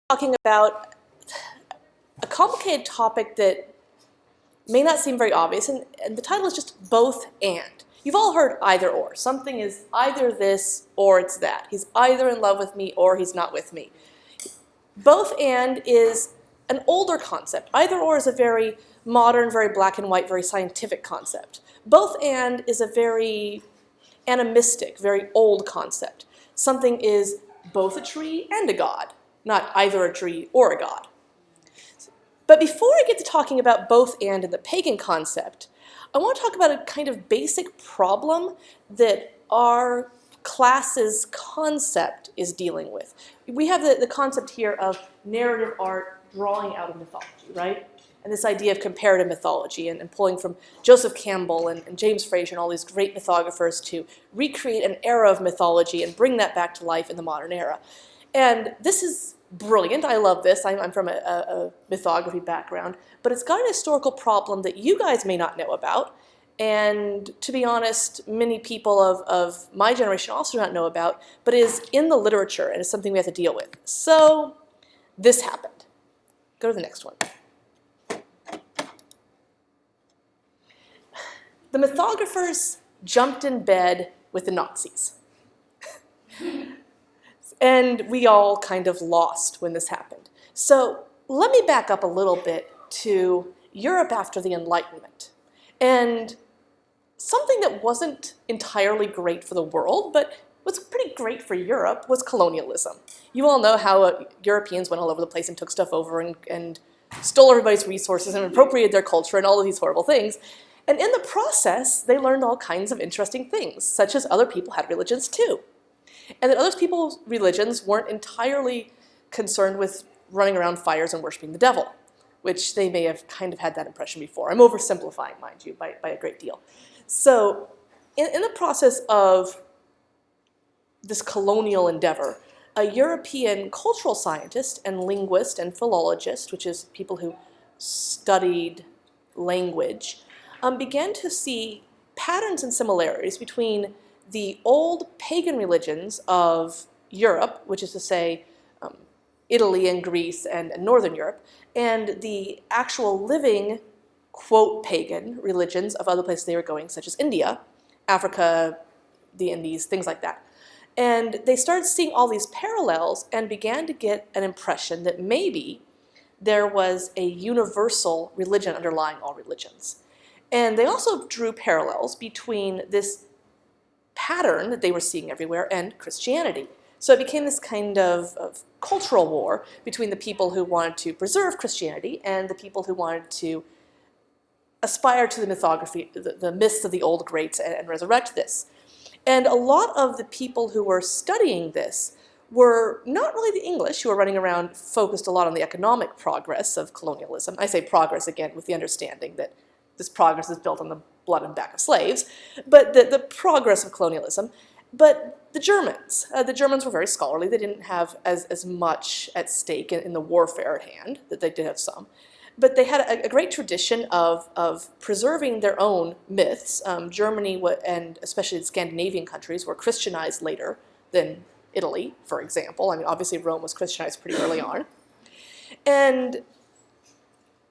talking about a complicated topic that may not seem very obvious, and the title is just both and. You've all heard either or. Something is either this or it's that. He's either in love with me or he's not with me. Both and is an older concept. Either or is a very modern, very black and white, very scientific concept. Both and is a very animistic, very old concept. Something is both a tree and a god, not either a tree or a god. But before I get to talking about both and in the pagan concept, I want to talk about a kind of basic problem that our class's concept is dealing with. We have the concept here of narrative art drawing out of mythology, right? And this idea of comparative mythology and pulling from Joseph Campbell and James Frazer and all these great mythographers to recreate an era of mythology and bring that back to life in the modern era. And this is brilliant. I love this. I'm from a mythography background, but it's got an historical problem that you guys may not know about. And to be honest, many people of my generation also do not know about, but is in the literature and is something we have to deal with. So this happened. Go to the next one. The mythographers jumped in bed with the Nazis. And we all kind of lost when this happened. So let me back up a little bit to Europe after the Enlightenment. And something that wasn't entirely great for the world, but was pretty great for Europe, was colonialism. You all know how Europeans went all over the place and took stuff over and stole everybody's resources and appropriated their culture and all of these horrible things. And in the process, they learned all kinds of interesting things, such as other people had religions too. And that other people's religions weren't entirely concerned with running around fires and worshiping the devil, which they may have kind of had that impression before. I'm oversimplifying, mind you, by a great deal. So in the process of this colonial endeavor, a European cultural scientist and linguist and philologist, which is people who studied language, began to see patterns and similarities between the old pagan religions of Europe, which is to say Italy and Greece and Northern Europe, and the actual living, quote, pagan religions of other places they were going, such as India, Africa, the Indies, things like that. And they started seeing all these parallels and began to get an impression that maybe there was a universal religion underlying all religions. And they also drew parallels between this pattern that they were seeing everywhere and Christianity. So it became this kind of cultural war between the people who wanted to preserve Christianity and the people who wanted to aspire to the mythography, the myths of the old greats and resurrect this. And a lot of the people who were studying this were not really the English, who were running around focused a lot on the economic progress of colonialism. I say progress again with the understanding that this progress is built on the blood and back of slaves, but the progress of colonialism. But the Germans were very scholarly. They didn't have as much at stake in the warfare at hand, that they did have some. But they had a great tradition of preserving their own myths. Germany and especially the Scandinavian countries were Christianized later than Italy, for example. I mean, obviously Rome was Christianized pretty early on. And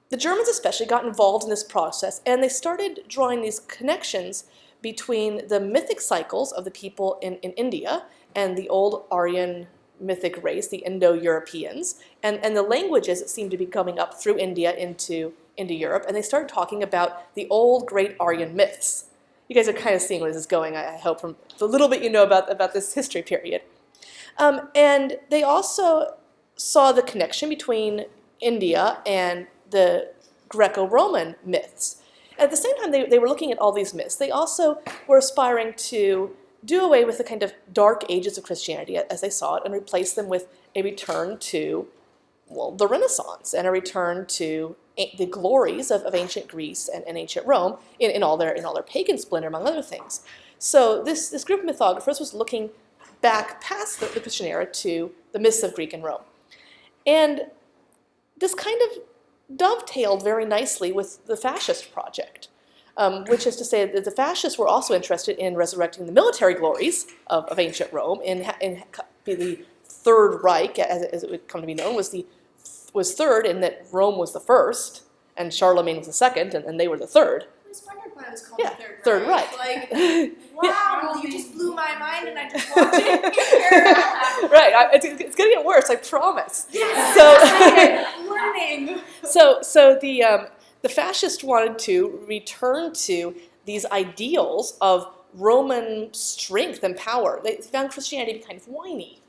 the Germans especially got involved in this process, and they started drawing these connections between the mythic cycles of the people in India and the old Aryan mythic race, the Indo-Europeans, and the languages that seemed to be coming up through India into Europe, and they started talking about the old great Aryan myths. You guys are kind of seeing where this is going, I hope, from the little bit you know about this history period. And they also saw the connection between India and the Greco-Roman myths. At the same time they were looking at all these myths, they also were aspiring to do away with the kind of dark ages of Christianity as they saw it and replace them with a return to, well, the Renaissance and a return to the glories of ancient Greece and ancient Rome in all their pagan splendor, among other things. So this group of mythographers was looking back past the Christian era to the myths of Greek and Rome. And this kind of dovetailed very nicely with the fascist project, which is to say that the fascists were also interested in resurrecting the military glories of ancient Rome, in the Third Reich, as it would come to be known, was third in that Rome was the first, and Charlemagne was the second, and they were the third. I was wondering why it was called the Third Reich. Like, wow, you just blew my mind, and I just walked in here. Right, it's going to get worse, I promise. Yes, learning. So the fascists wanted to return to these ideals of Roman strength and power. They found Christianity to be kind of whiny.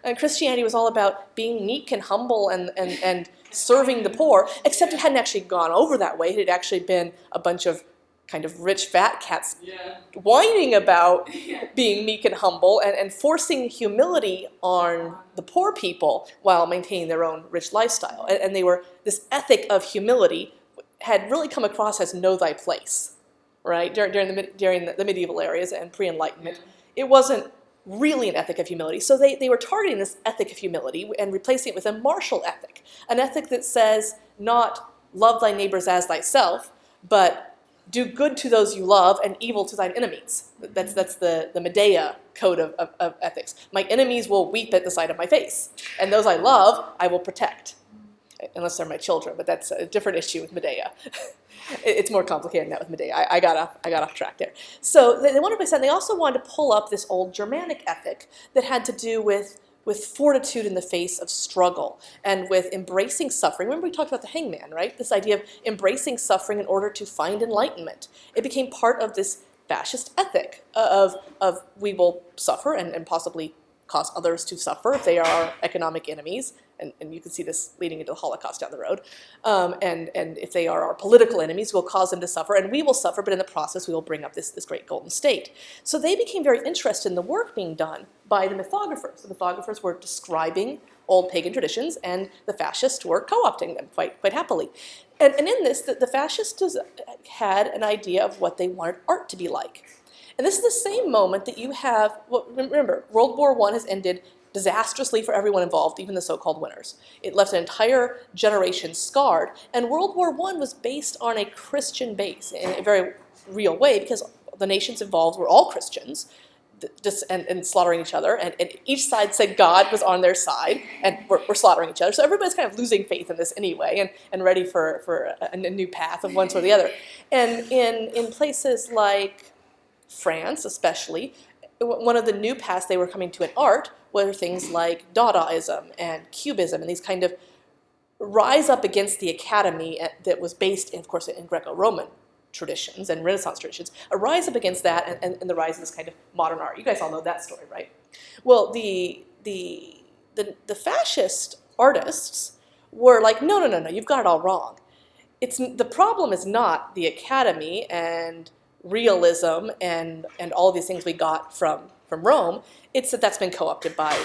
And Christianity was all about being meek and humble and serving the poor, except it hadn't actually gone over that way. It had actually been a bunch of kind of rich fat cats whining about being meek and humble and forcing humility on the poor people while maintaining their own rich lifestyle. And they were, this ethic of humility had really come across as know thy place, right? During the medieval areas and pre-Enlightenment. It wasn't really an ethic of humility. So they were targeting this ethic of humility and replacing it with a martial ethic, an ethic that says not love thy neighbors as thyself, but do good to those you love and evil to thine enemies. That's the Medea code of ethics. My enemies will weep at the sight of my face, and those I love I will protect, unless they're my children, but that's a different issue with Medea. It's more complicated than that with Medea. I got off track there. So they wanted to, they also wanted to pull up this old Germanic ethic that had to do with fortitude in the face of struggle and with embracing suffering. Remember we talked about the hangman, right? This idea of embracing suffering in order to find enlightenment. It became part of this fascist ethic of we will suffer and possibly cause others to suffer if they are our economic enemies. And you can see this leading into the Holocaust down the road. And if they are our political enemies, we'll cause them to suffer, and we will suffer, but in the process we will bring up this great golden state. So they became very interested in the work being done by the mythographers. The mythographers were describing old pagan traditions, and the fascists were co-opting them quite happily. And in this, the fascists had an idea of what they wanted art to be like. And this is the same moment that you have, well, remember, World War I has ended disastrously for everyone involved, even the so-called winners. It left an entire generation scarred, and World War I was based on a Christian base in a very real way because the nations involved were all Christians and slaughtering each other, and each side said God was on their side, and we're slaughtering each other. So everybody's kind of losing faith in this anyway and ready for a new path of one sort or the other. And in places like France especially, one of the new paths they were coming to in art were things like Dadaism and Cubism, and these kind of rise up against the academy that was based, of course, in Greco-Roman traditions and Renaissance traditions, a rise up against that and the rise of this kind of modern art. You guys all know that story, right? Well, the fascist artists were like, no, you've got it all wrong. The problem is not the academy and realism and all these things we got from Rome. It's that's been co-opted by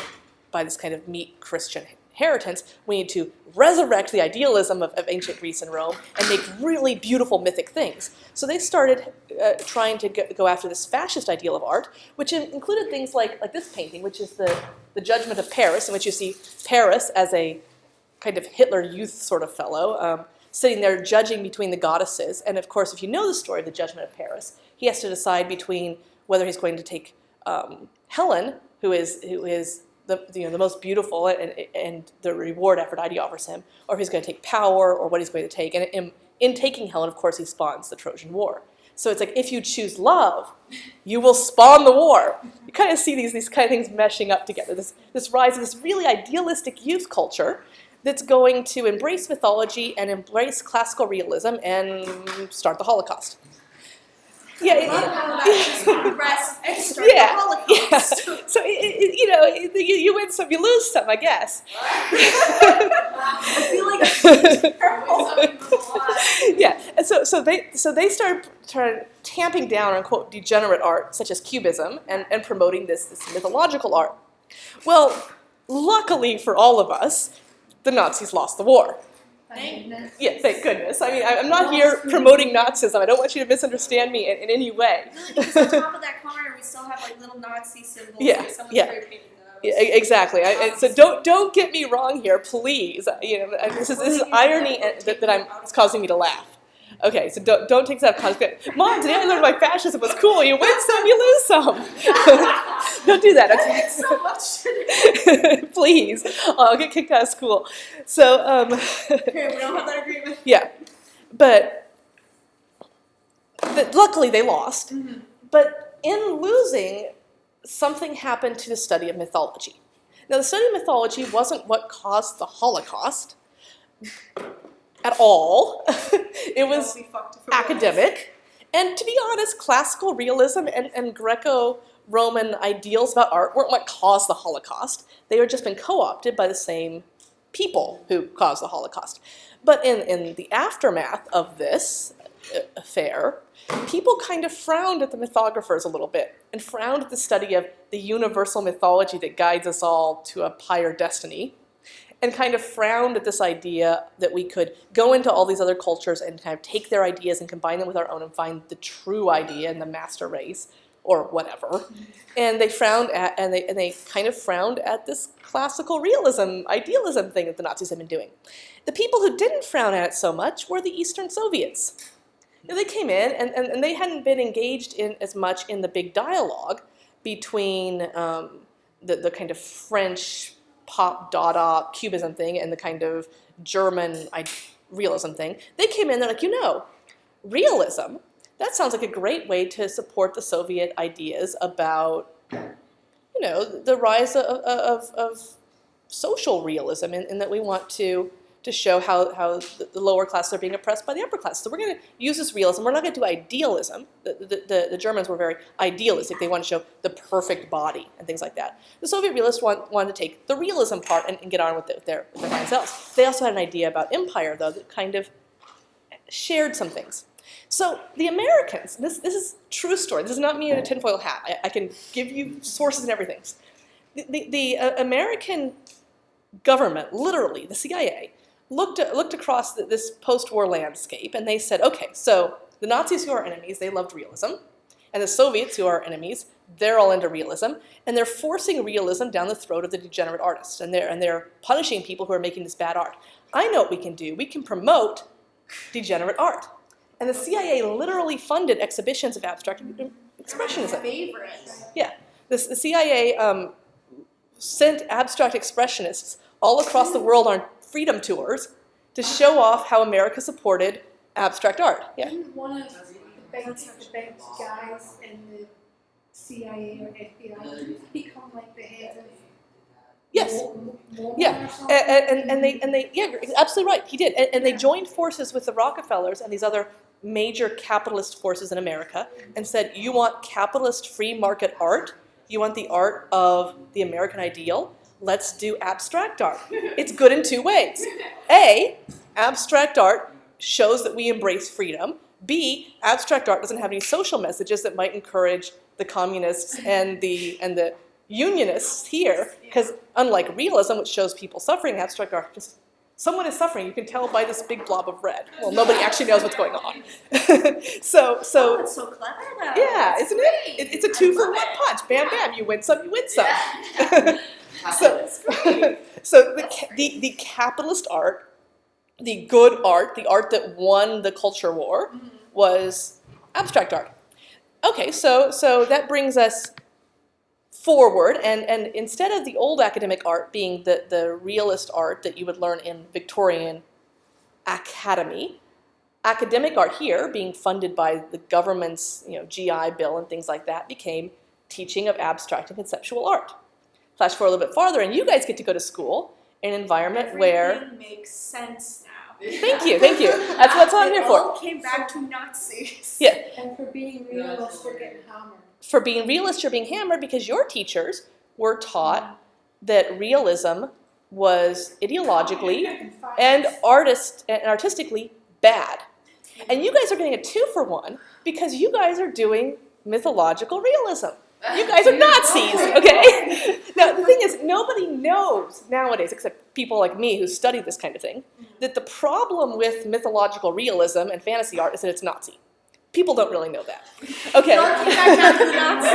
this kind of meek Christian inheritance. We need to resurrect the idealism of ancient Greece and Rome and make really beautiful mythic things. So they started trying to go after this fascist ideal of art, which included things like this painting, which is the Judgment of Paris, in which you see Paris as a kind of Hitler Youth sort of fellow, sitting there judging between the goddesses. And of course, if you know the story of the Judgment of Paris, he has to decide between whether he's going to take Helen, who is the most beautiful and the reward Aphrodite offers him, or if he's going to take power, or what he's going to take. And in taking Helen, of course, he spawns the Trojan War. So it's like, if you choose love, you will spawn the war. You kind of see these kind of things meshing up together. This rise of this really idealistic youth culture that's going to embrace mythology and embrace classical realism and start the Holocaust. Yeah, So you win some, you lose some, I guess. I feel like yeah, and so they started tamping down on quote degenerate art such as Cubism and promoting this mythological art. Well, luckily for all of us, the Nazis lost the war. Thank goodness. Yeah, thank goodness. I mean, I'm not here promoting Nazism. I don't want you to misunderstand me in any way. Really, because on top of that corner, we still have like little Nazi symbols. Yeah, like someone's yeah. Yeah, exactly. So don't get me wrong here, please. This is irony it's causing me to laugh. Okay, so don't take that context. Mom, today I learned why fascism was cool. You win some, you lose some. Don't do that, okay? So much. Please. I'll get kicked out of school. So, Okay, we don't have that agreement. yeah. But luckily they lost. Mm-hmm. But in losing, something happened to the study of mythology. Now, the study of mythology wasn't what caused the Holocaust at all. It was academic. And to be honest, classical realism and Greco-Roman ideals about art weren't what caused the Holocaust. They had just been co-opted by the same people who caused the Holocaust. But in the aftermath of this affair, people kind of frowned at the mythographers a little bit and frowned at the study of the universal mythology that guides us all to a higher destiny, and kind of frowned at this idea that we could go into all these other cultures and kind of take their ideas and combine them with our own and find the true idea in the master race or whatever. And they frowned at, and they kind of frowned at this classical realism, idealism thing that the Nazis had been doing. The people who didn't frown at it so much were the Eastern Soviets. Now, they came in, and they hadn't been engaged in as much in the big dialogue between the kind of French pop Dada Cubism thing and the kind of German realism thing. They came in, they're like, realism, that sounds like a great way to support the Soviet ideas about, the rise of social realism, in that we want to show how the lower classes are being oppressed by the upper class. So we're going to use this realism. We're not going to do idealism. The Germans were very idealistic. They wanted to show the perfect body and things like that. The Soviet realists wanted to take the realism part and get on with their fine selves. They also had an idea about empire, though, that kind of shared some things. So the Americans, this is a true story. This is not me in a tinfoil hat. I can give you sources and everything. The American government, literally, the CIA, looked across this post-war landscape, and they said, okay, so the Nazis who are enemies, they loved realism, and the Soviets who are enemies, they're all into realism, and they're forcing realism down the throat of the degenerate artists, and they're punishing people who are making this bad art. I know what we can do. We can promote degenerate art. And the CIA literally funded exhibitions of abstract expressionism. Favorite. Yeah. The CIA sent abstract expressionists all across the world on freedom tours to show off how America supported abstract art. Yeah. Didn't one of the big guys in the CIA or FBI become like the head of? Yes. Yeah. And they yeah, absolutely right. He did. And they joined forces with the Rockefellers and these other major capitalist forces in America and said, you want capitalist free market art? You want the art of the American ideal? Let's do abstract art. It's good in two ways. A, abstract art shows that we embrace freedom. B, abstract art doesn't have any social messages that might encourage the communists and the unionists here, because unlike realism, which shows people suffering, abstract art just someone is suffering. You can tell by this big blob of red. Well, nobody actually knows what's going on. so it's so clever, though. Yeah, isn't it? It's a 2-for-1 punch. Bam, bam. You win some, you win some. Yeah. So the capitalist art, the good art, the art that won the culture war, was abstract art. Okay, so that brings us forward, and instead of the old academic art being the realist art that you would learn in Victorian academy, academic art here, being funded by the government's GI Bill and things like that, became teaching of abstract and conceptual art. Flash forward a little bit farther, and you guys get to go to school in an environment where... Everything makes sense now. Thank you. That's what I'm here It for. all came back to Nazis. Yeah. And for being realist, we're getting hammered. For being realist, you're being hammered because your teachers were taught that realism was ideologically and artistically bad. And you guys are getting a 2-for-1 because you guys are doing mythological realism. You guys are Nazis, okay? Now, the thing is, nobody knows nowadays, except people like me who study this kind of thing, that the problem with mythological realism and fantasy art is that it's Nazi. People don't really know that. Okay. Don't keep that down to Nazis.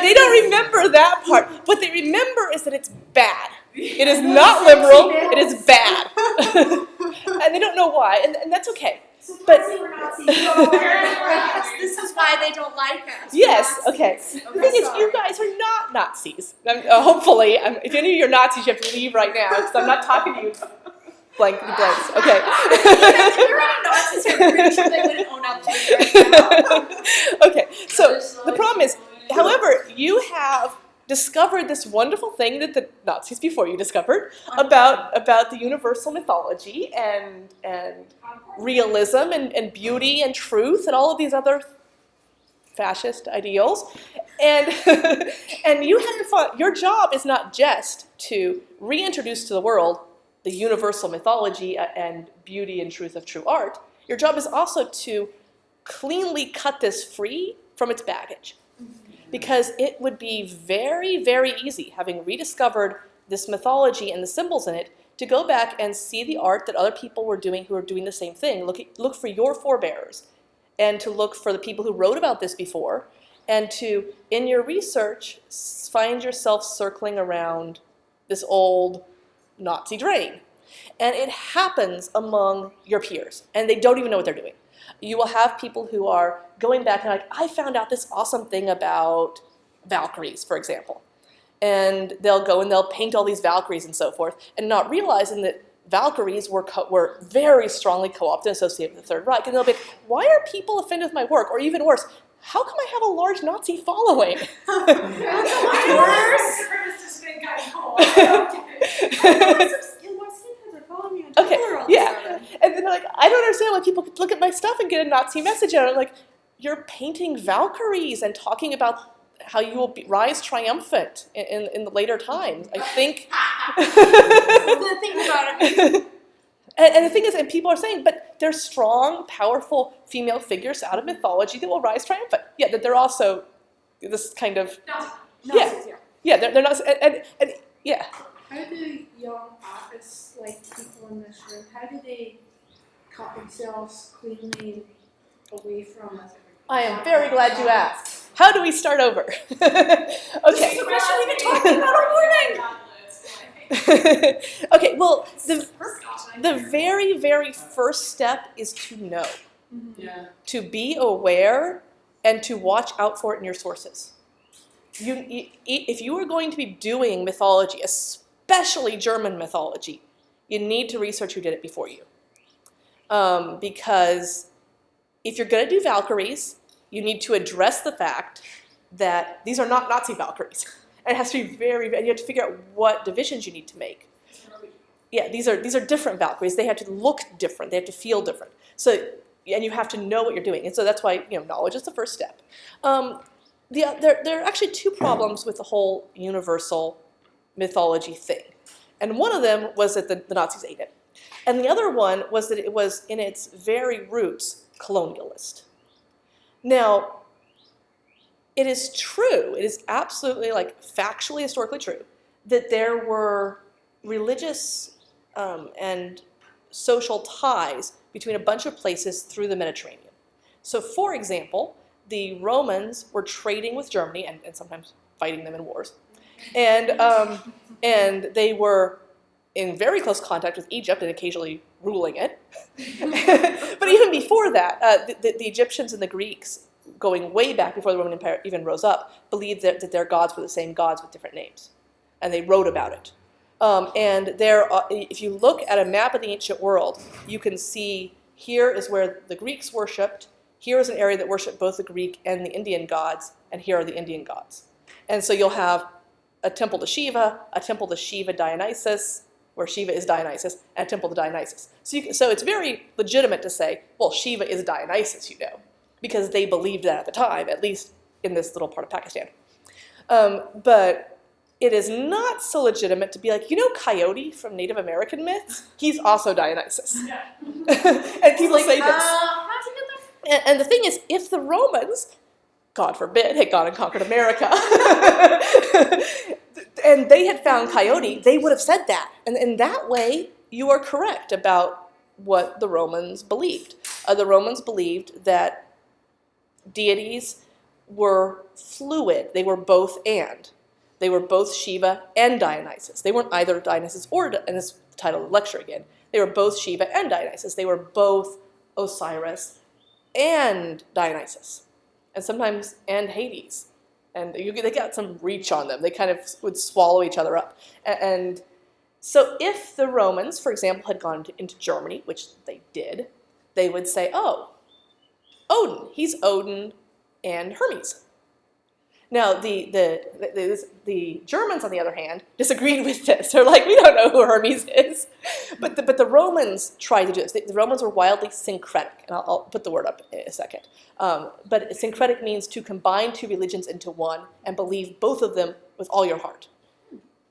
They don't remember that part. What they remember is that it's bad. It is not liberal. It is bad. And they don't know why, and that's okay. But we're Nazis. This is why they don't like us. yes, okay. The thing is, you guys are not Nazis. Hopefully, if any of you are Nazis, you have to leave right now, because I'm not talking to you blanks. Okay. If you're not Nazis, I'm pretty sure they wouldn't own up to it right now. Okay, so the problem is, however, you have discovered this wonderful thing that the Nazis before you discovered about the universal mythology and realism and beauty and truth and all of these other fascist ideals. And and you have to find, your job is not just to reintroduce to the world the universal mythology and beauty and truth of true art. Your job is also to cleanly cut this free from its baggage. Because it would be very, very easy, having rediscovered this mythology and the symbols in it, to go back and see the art that other people were doing who are doing the same thing. Look for your forebears, and to look for the people who wrote about this before, and to, in your research, find yourself circling around this old Nazi drain. And it happens among your peers, and they don't even know what they're doing. You will have people who are going back and like, I found out this awesome thing about Valkyries, for example. And they'll go and they'll paint all these Valkyries and so forth, and not realizing that Valkyries were very strongly co-opted and associated with the Third Reich. And they'll be like, why are people offended with my work? Or even worse, how come I have a large Nazi following? Okay, yeah. And then they're like, I don't understand why people could look at my stuff and get a Nazi message. And I'm like, you're painting Valkyries and talking about how you will rise triumphant in the later times. I think. Think about it. And the thing is, and people are saying, but they're strong, powerful female figures out of mythology that will rise triumphant. Yeah, that they're also this kind of. Yeah, they're not. And yeah. How do young artists, like people in this room, how do they cut themselves cleanly away from it? I am very glad you asked. How do we start over? Okay. This is a question we've been talking about all morning. Okay, well, the very, very first step is to know. Mm-hmm. To be aware and to watch out for it in your sources. If you are going to be doing mythology, especially German mythology, you need to research who did it before you. Because if you're going to do Valkyries, you need to address the fact that these are not Nazi Valkyries. And it has to be and you have to figure out what divisions you need to make. Yeah, these are different Valkyries. They have to look different. They have to feel different. So, and you have to know what you're doing. And so that's why, knowledge is the first step. There are actually two problems with the whole universal mythology thing. And one of them was that the Nazis ate it. And the other one was that it was, in its very roots, colonialist. Now, it is true, it is absolutely, factually, historically true, that there were religious and social ties between a bunch of places through the Mediterranean. So, for example, the Romans were trading with Germany and sometimes fighting them in wars. And they were in very close contact with Egypt and occasionally ruling it. But even before that, the Egyptians and the Greeks, going way back before the Roman Empire even rose up, believed that their gods were the same gods with different names. And they wrote about it. And if you look at a map of the ancient world, you can see here is where the Greeks worshipped, here is an area that worshipped both the Greek and the Indian gods, and here are the Indian gods. And so you'll have a temple to Shiva, a temple to Shiva Dionysus, where Shiva is Dionysus, and a temple to Dionysus. So it's very legitimate to say, well, Shiva is Dionysus, because they believed that at the time, at least in this little part of Pakistan. But it is not so legitimate to be like, Coyote from Native American myths? He's also Dionysus. Yeah. And people say this. How'd you get there? And the thing is, if the Romans, God forbid, had gone and conquered America, and they had found Coyote, they would have said that. And in that way, you are correct about what the Romans believed. The Romans believed that deities were fluid. They were both and. They were both Shiva and Dionysus. They weren't either Dionysus or, and this is the title of the lecture again, they were both Shiva and Dionysus. They were both Osiris and Dionysus, and sometimes and Hades. And they got some reach on them. They kind of would swallow each other up. And so if the Romans, for example, had gone into Germany, which they did, they would say, oh, Odin, he's Odin and Hermes. Now, the Germans, on the other hand, disagreed with this. They're like, we don't know who Hermes is. But the Romans tried to do this. The Romans were wildly syncretic, and I'll put the word up in a second. But syncretic means to combine two religions into one and believe both of them with all your heart.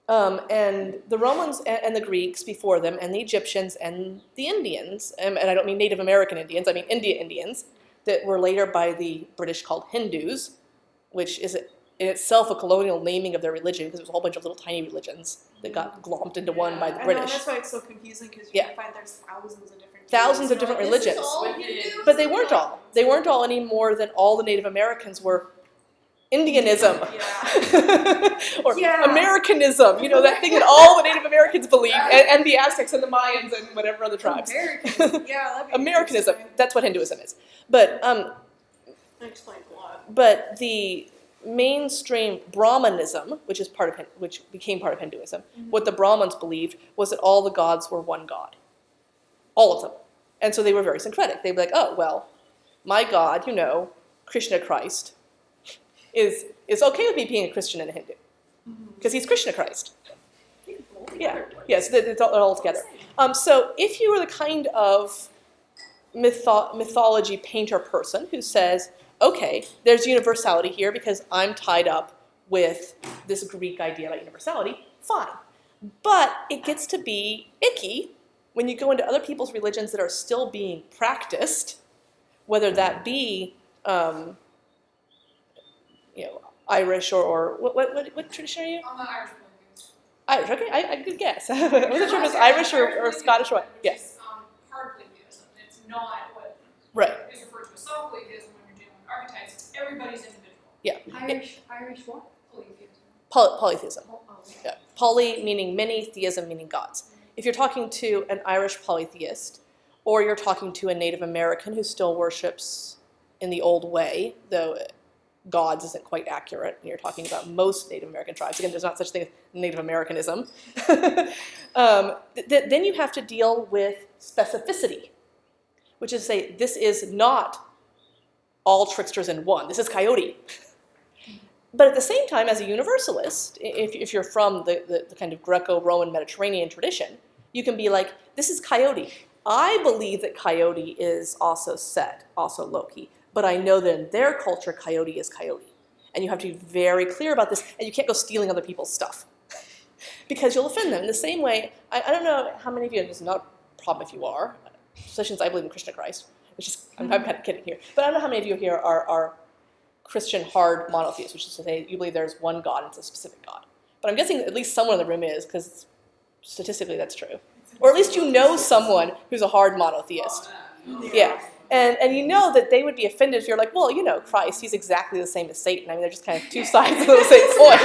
And the Romans and the Greeks before them, and the Egyptians and the Indians, and I don't mean Native American Indians, I mean India Indians, that were later by the British called Hindus, which is in itself a colonial naming of their religion, because it was a whole bunch of little tiny religions that got glomped into one by the British. I know, that's why it's so confusing, because you can find there's thousands of different religions. Hindus? But they weren't all. They weren't all any more than all the Native Americans were Indianism. Or Americanism, that thing that all the Native Americans believed, and the Aztecs and the Mayans and whatever other tribes. Americanism, that's what Hinduism is. But that explains a lot. But the mainstream Brahmanism, which became part of Hinduism, what the Brahmins believed was that all the gods were one god. All of them. And so they were very syncretic. They'd be like, oh, well, my God, Krishna Christ, is okay with me being a Christian and a Hindu. Because he's Krishna Christ. Yeah, yes, it's all together. So if you were the kind of mythology painter person who says, okay, there's universality here because I'm tied up with this Greek idea about universality, fine. But it gets to be icky when you go into other people's religions that are still being practiced, whether that be, Irish or what tradition are you? I'm an Irish person. Irish, okay, I could guess. I wasn't sure if it's Irish or Scottish or what. Yes. Hard polytheism. It's not what Right. is referred to as soft polytheism when you're dealing with archetypes. It's everybody's individual. Yeah. Irish what? Polytheism. Polytheism. Yeah. Poly meaning many, theism meaning gods. If you're talking to an Irish polytheist, or you're talking to a Native American who still worships in the old way, though gods isn't quite accurate, and you're talking about most Native American tribes. Again, there's not such a thing as Native Americanism. Then you have to deal with specificity, which is to say, this is not all tricksters in one. This is coyote. But at the same time, as a universalist, if you're from the kind of Greco-Roman Mediterranean tradition, you can be like, this is coyote. I believe that coyote is also Set, also Loki. But I know that in their culture, coyote is coyote. And you have to be very clear about this, and you can't go stealing other people's stuff. Because you'll offend them. In the same way, I don't know how many of you, and this is not a problem if you are, especially since I believe in Krishna Christ, which is, I'm kind of kidding here, but I don't know how many of you here are Christian hard monotheists, which is to say you believe there's one God, and it's a specific God. But I'm guessing at least someone in the room is, because statistically that's true. Or at least you know someone who's a hard monotheist. Yeah. And you know that they would be offended if you're like, well, Christ, he's exactly the same as Satan. I mean, they're just kind of two sides of the same coin.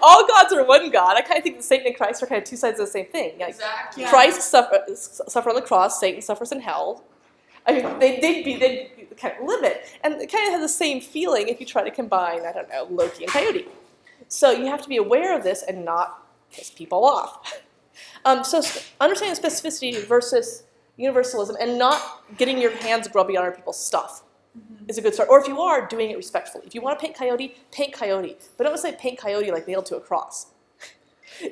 All gods are one God. I kind of think that Satan and Christ are kind of two sides of the same thing. Like, Exactly. Christ suffered on the cross, Satan suffers in hell. I mean, they'd be kind of limit. And it kind of has the same feeling if you try to combine, I don't know, Loki and Coyote. So you have to be aware of this and not piss people off. So understanding specificity versus universalism and not getting your hands grubby on other people's stuff is a good start. Or if you are, doing it respectfully. If you want to paint coyote. But don't say paint coyote like nailed to a cross.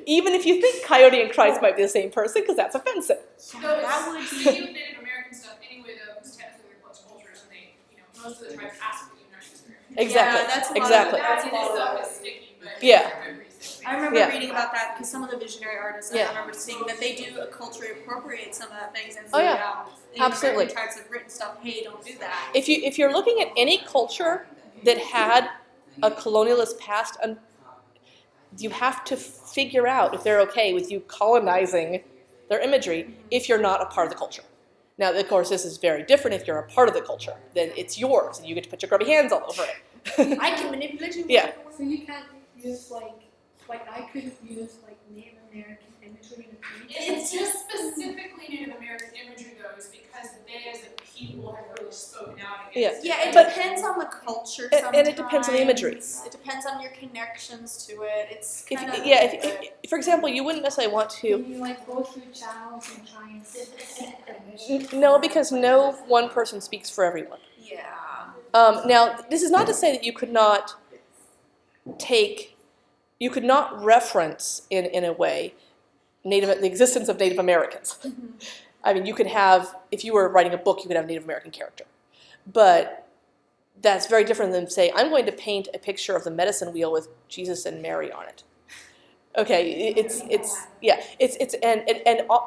Even if you think coyote and Christ might be the same person, because that's offensive. So that would be Native American stuff anyway, though, because technically they're close cultures, and they, most of the tribes ask to be united with their Exactly. Yeah, that's a lot exactly. of That That's a lot of stuff it. is sticky, but Yeah. for good reason. I remember Yeah. reading about that because some of the visionary artists, I Yeah. remember seeing that they do culturally appropriate some of that things and Oh, yeah. out. Absolutely. Types have written stuff, hey, don't do that. If you're looking at any culture that had a colonialist past, you have to figure out if they're okay with you colonizing their imagery if you're not a part of the culture. Now, of course, this is very different if you're a part of the culture. Then it's yours, and you get to put your grubby hands all over it. I can manipulate you. Yeah. So you can't use like I couldn't use like Native American imagery in a painting. It's just specifically Native American imagery, though, is because they as a people have really spoken out against it. Yeah, it But- depends on the culture And sometimes. it depends on the imagery. It depends on your connections to it. It's If, kind of... if, for example, you wouldn't necessarily want to. Can you like go through channels and try and seek permission? No, because no one person speaks for everyone. Yeah. Now, this is not to say that you could not reference in a way the existence of Native Americans. I mean, you could have, if you were writing a book, you could have a Native American character. But that's very different than say, I'm going to paint a picture of the medicine wheel with Jesus and Mary on it. Okay,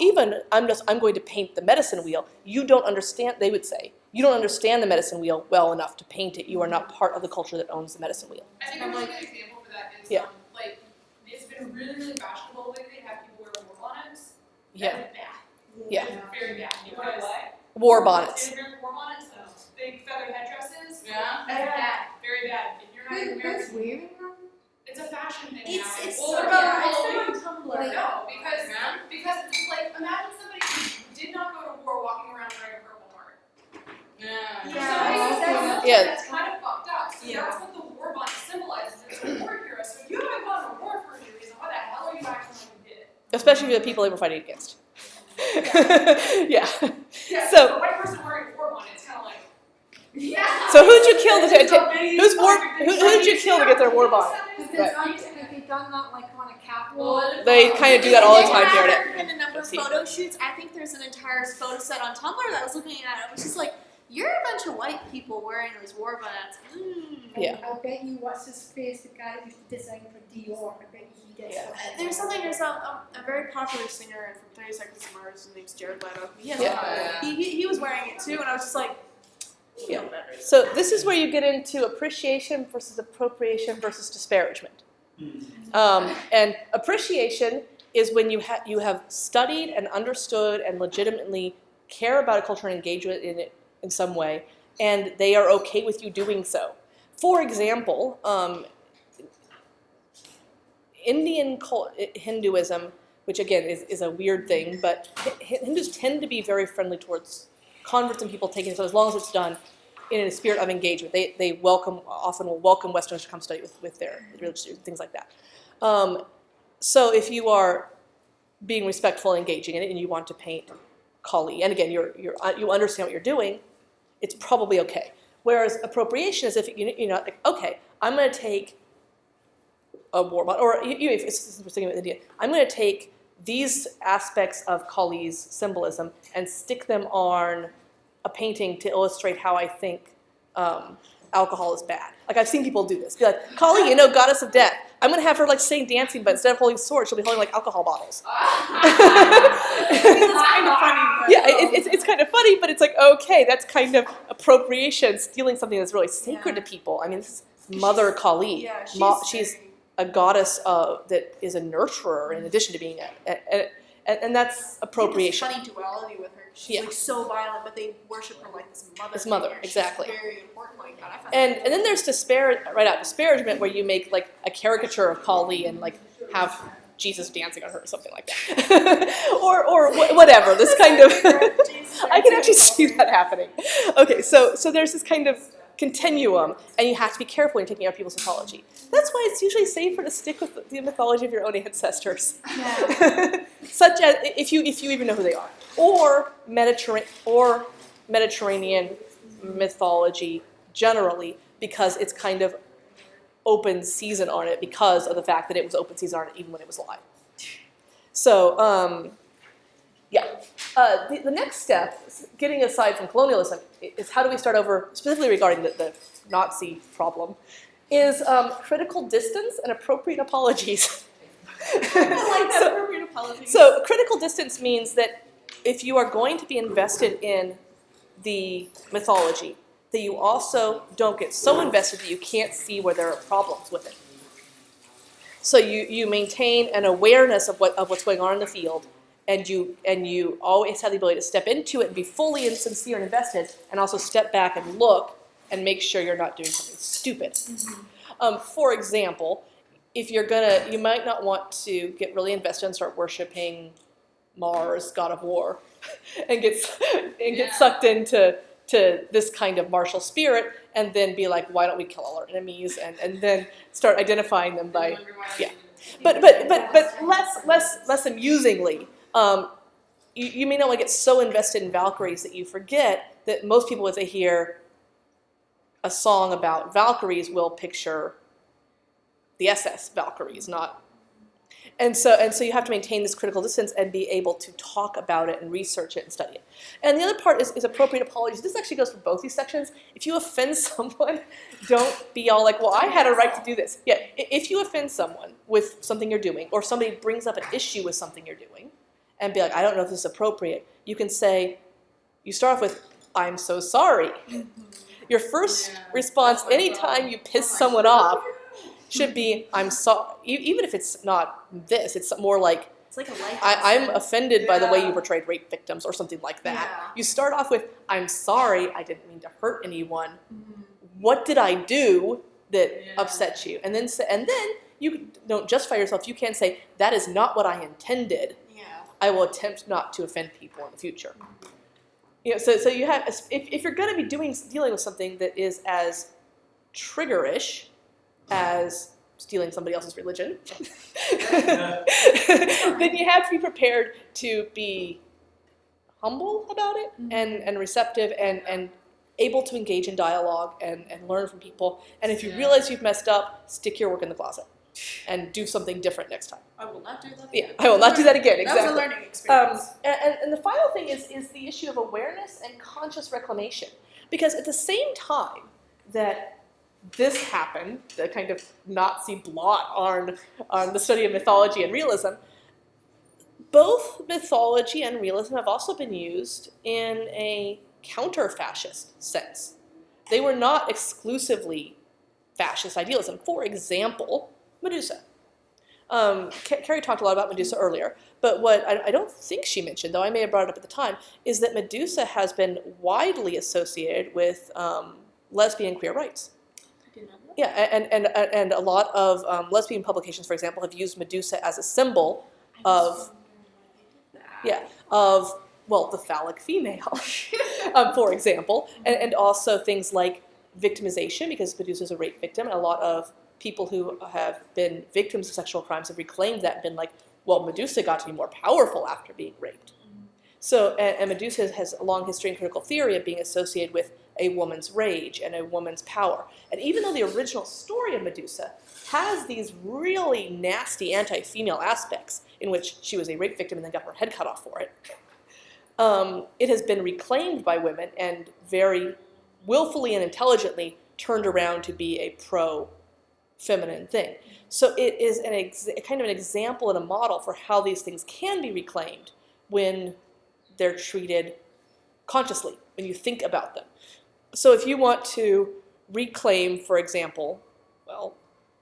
even I'm going to paint the medicine wheel. You don't understand, they would say, you don't understand the medicine wheel well enough to paint it. You are not part of the culture that owns the medicine wheel. I think a really good example for that is Yeah. like it's been really, really fashionable lately to have people wear war bonnets. Yeah. That is bad. Yeah. Very bad. Because War bonnets. Native American war bonnets, big feathered headdresses. Yeah. That's bad. Very bad. If you're not Native Who's American, wearing them? it's a fashion thing It's- now. it's Well, sort they're of- about it's Halloween. on Tumblr. No, because it's like imagine somebody who did not go to war walking around wearing a purple heart. Yeah. That's kind of fucked up. So Yeah. that's what the war bonnet symbolizes. It's a war hero. So if you haven't gone to war for any reason, why the hell are you acting like you did it? Especially for the people they were fighting against. Yeah. Yeah, So- a white person wearing a war bonnet, it's kind of like. Yeah. So who'd you kill who'd you kill to get their war bonnet? Have they done that like on a catwalk? They kind of do that all the time here. There have been a number of See. photo shoots. I think there's an entire photo set on Tumblr that I was looking at. It was just like, you're a bunch of white people wearing those war bonnets. Yeah. I bet you what's his face, the guy that used to design for Dior, I bet he gets Yeah. There's a very popular singer from 30 Seconds to Mars. His name's Jared Leto. Yeah. He was wearing it too, and I was just like, Yeah. So this is where you get into appreciation versus appropriation versus disparagement. And appreciation is when you have studied and understood and legitimately care about a culture and engage with it in some way, and they are okay with you doing so. For example, Hinduism, which again is a weird thing, but Hindus tend to be very friendly towards converts and people taking it, so as long as it's done in a spirit of engagement. They often will welcome Westerners to come study with their religious students, things like that. So if you are being respectful and engaging in it and you want to paint Kali, and again, you understand what you're doing, it's probably okay. Whereas appropriation is if you're not like, okay, I'm going to take a war bonnet, or if it's thinking with India, I'm going to take these aspects of Kali's symbolism and stick them on a painting to illustrate how I think alcohol is bad. Like I've seen people do this. Be like, Kali, goddess of death. I'm going to have her like sing dancing, but instead of holding swords, she'll be holding like alcohol bottles. it's kind of funny. But Yeah, it's kind of funny, but it's like, okay, that's kind of appropriation, stealing something that's really sacred to people. I mean, this is Mother Kali. Yeah, She's a goddess that is a nurturer in addition to being and that's appropriation. This funny duality with her. She's Yeah. like so violent, but they worship her like this mother. This mother, figure. She's exactly. very important like that. I find And that then there's disparagement where you make like a caricature of Kali and like have Jesus dancing on her or something like that, or whatever. This kind of I can actually see that happening. Okay, so there's this kind of continuum, and you have to be careful when you're taking out people's mythology. That's why it's usually safer to stick with the mythology of your own ancestors, such as if you even know who they are, or Mediterranean mythology generally, because it's kind of open season on it because of the fact that it was open season on it even when it was live. So, the next step, getting aside from colonialism, is how do we start over, specifically regarding the Nazi problem, is critical distance and appropriate apologies. I like that appropriate apology. So critical distance means that if you are going to be invested in the mythology, that you also don't get so invested that you can't see where there are problems with it. So you maintain an awareness of what's going on in the field, and you always have the ability to step into it and be fully and sincere and invested, and also step back and look and make sure you're not doing something stupid. For example, if you're you might not want to get really invested and start worshiping Mars, god of war, and get sucked into this kind of martial spirit, and then be like, why don't we kill all our enemies, and then start identifying them by But less amusingly, you may not want to get so invested in Valkyries that you forget that most people, as they hear a song about Valkyries, will picture the SS Valkyries, not. And so you have to maintain this critical distance and be able to talk about it and research it and study it. And the other part is appropriate apologies. This actually goes for both these sections. If you offend someone, don't be all like, well, I had a right to do this. Yeah, if you offend someone with something you're doing, or somebody brings up an issue with something you're doing, and be like, I don't know if this is appropriate, you can say, you start off with, I'm so sorry. Your first response anytime you piss someone off should be, I'm sorry. Even if it's not this, it's more like, It's like a life I'm offended by the way you portrayed rape victims or something like that. Yeah. You start off with, I'm sorry, I didn't mean to hurt anyone. What did I do that upset you? And then you don't justify yourself. You can say, that is not what I intended. Yeah. I will attempt not to offend people in the future. You know, so you have, if you're going to be dealing with something that is as triggerish as stealing somebody else's religion, then you have to be prepared to be humble about it and receptive and able to engage in dialogue and learn from people. And if you realize you've messed up, stick your work in the closet and do something different next time. I will not do that again. Yeah, I will not do that again, exactly. That was a learning experience. And the final thing is the issue of awareness and conscious reclamation. Because at the same time that this happened, the kind of Nazi blot on the study of mythology and realism, both mythology and realism have also been used in a counter-fascist sense. They were not exclusively fascist idealism. For example, Medusa. Carrie talked a lot about Medusa earlier, but what I don't think she mentioned, though I may have brought it up at the time, is that Medusa has been widely associated with lesbian queer rights. Yeah, and a lot of lesbian publications, for example, have used Medusa as a symbol of the phallic female, for example, and also things like victimization, because Medusa is a rape victim, and a lot of people who have been victims of sexual crimes have reclaimed that and been like, well, Medusa got to be more powerful after being raped. So, and Medusa has a long history in critical theory of being associated with a woman's rage and a woman's power. And even though the original story of Medusa has these really nasty anti-female aspects in which she was a rape victim and then got her head cut off for it, it has been reclaimed by women and very willfully and intelligently turned around to be a pro-feminine thing. So it is kind of an example and a model for how these things can be reclaimed when they're treated consciously, when you think about them. So if you want to reclaim, for example, well,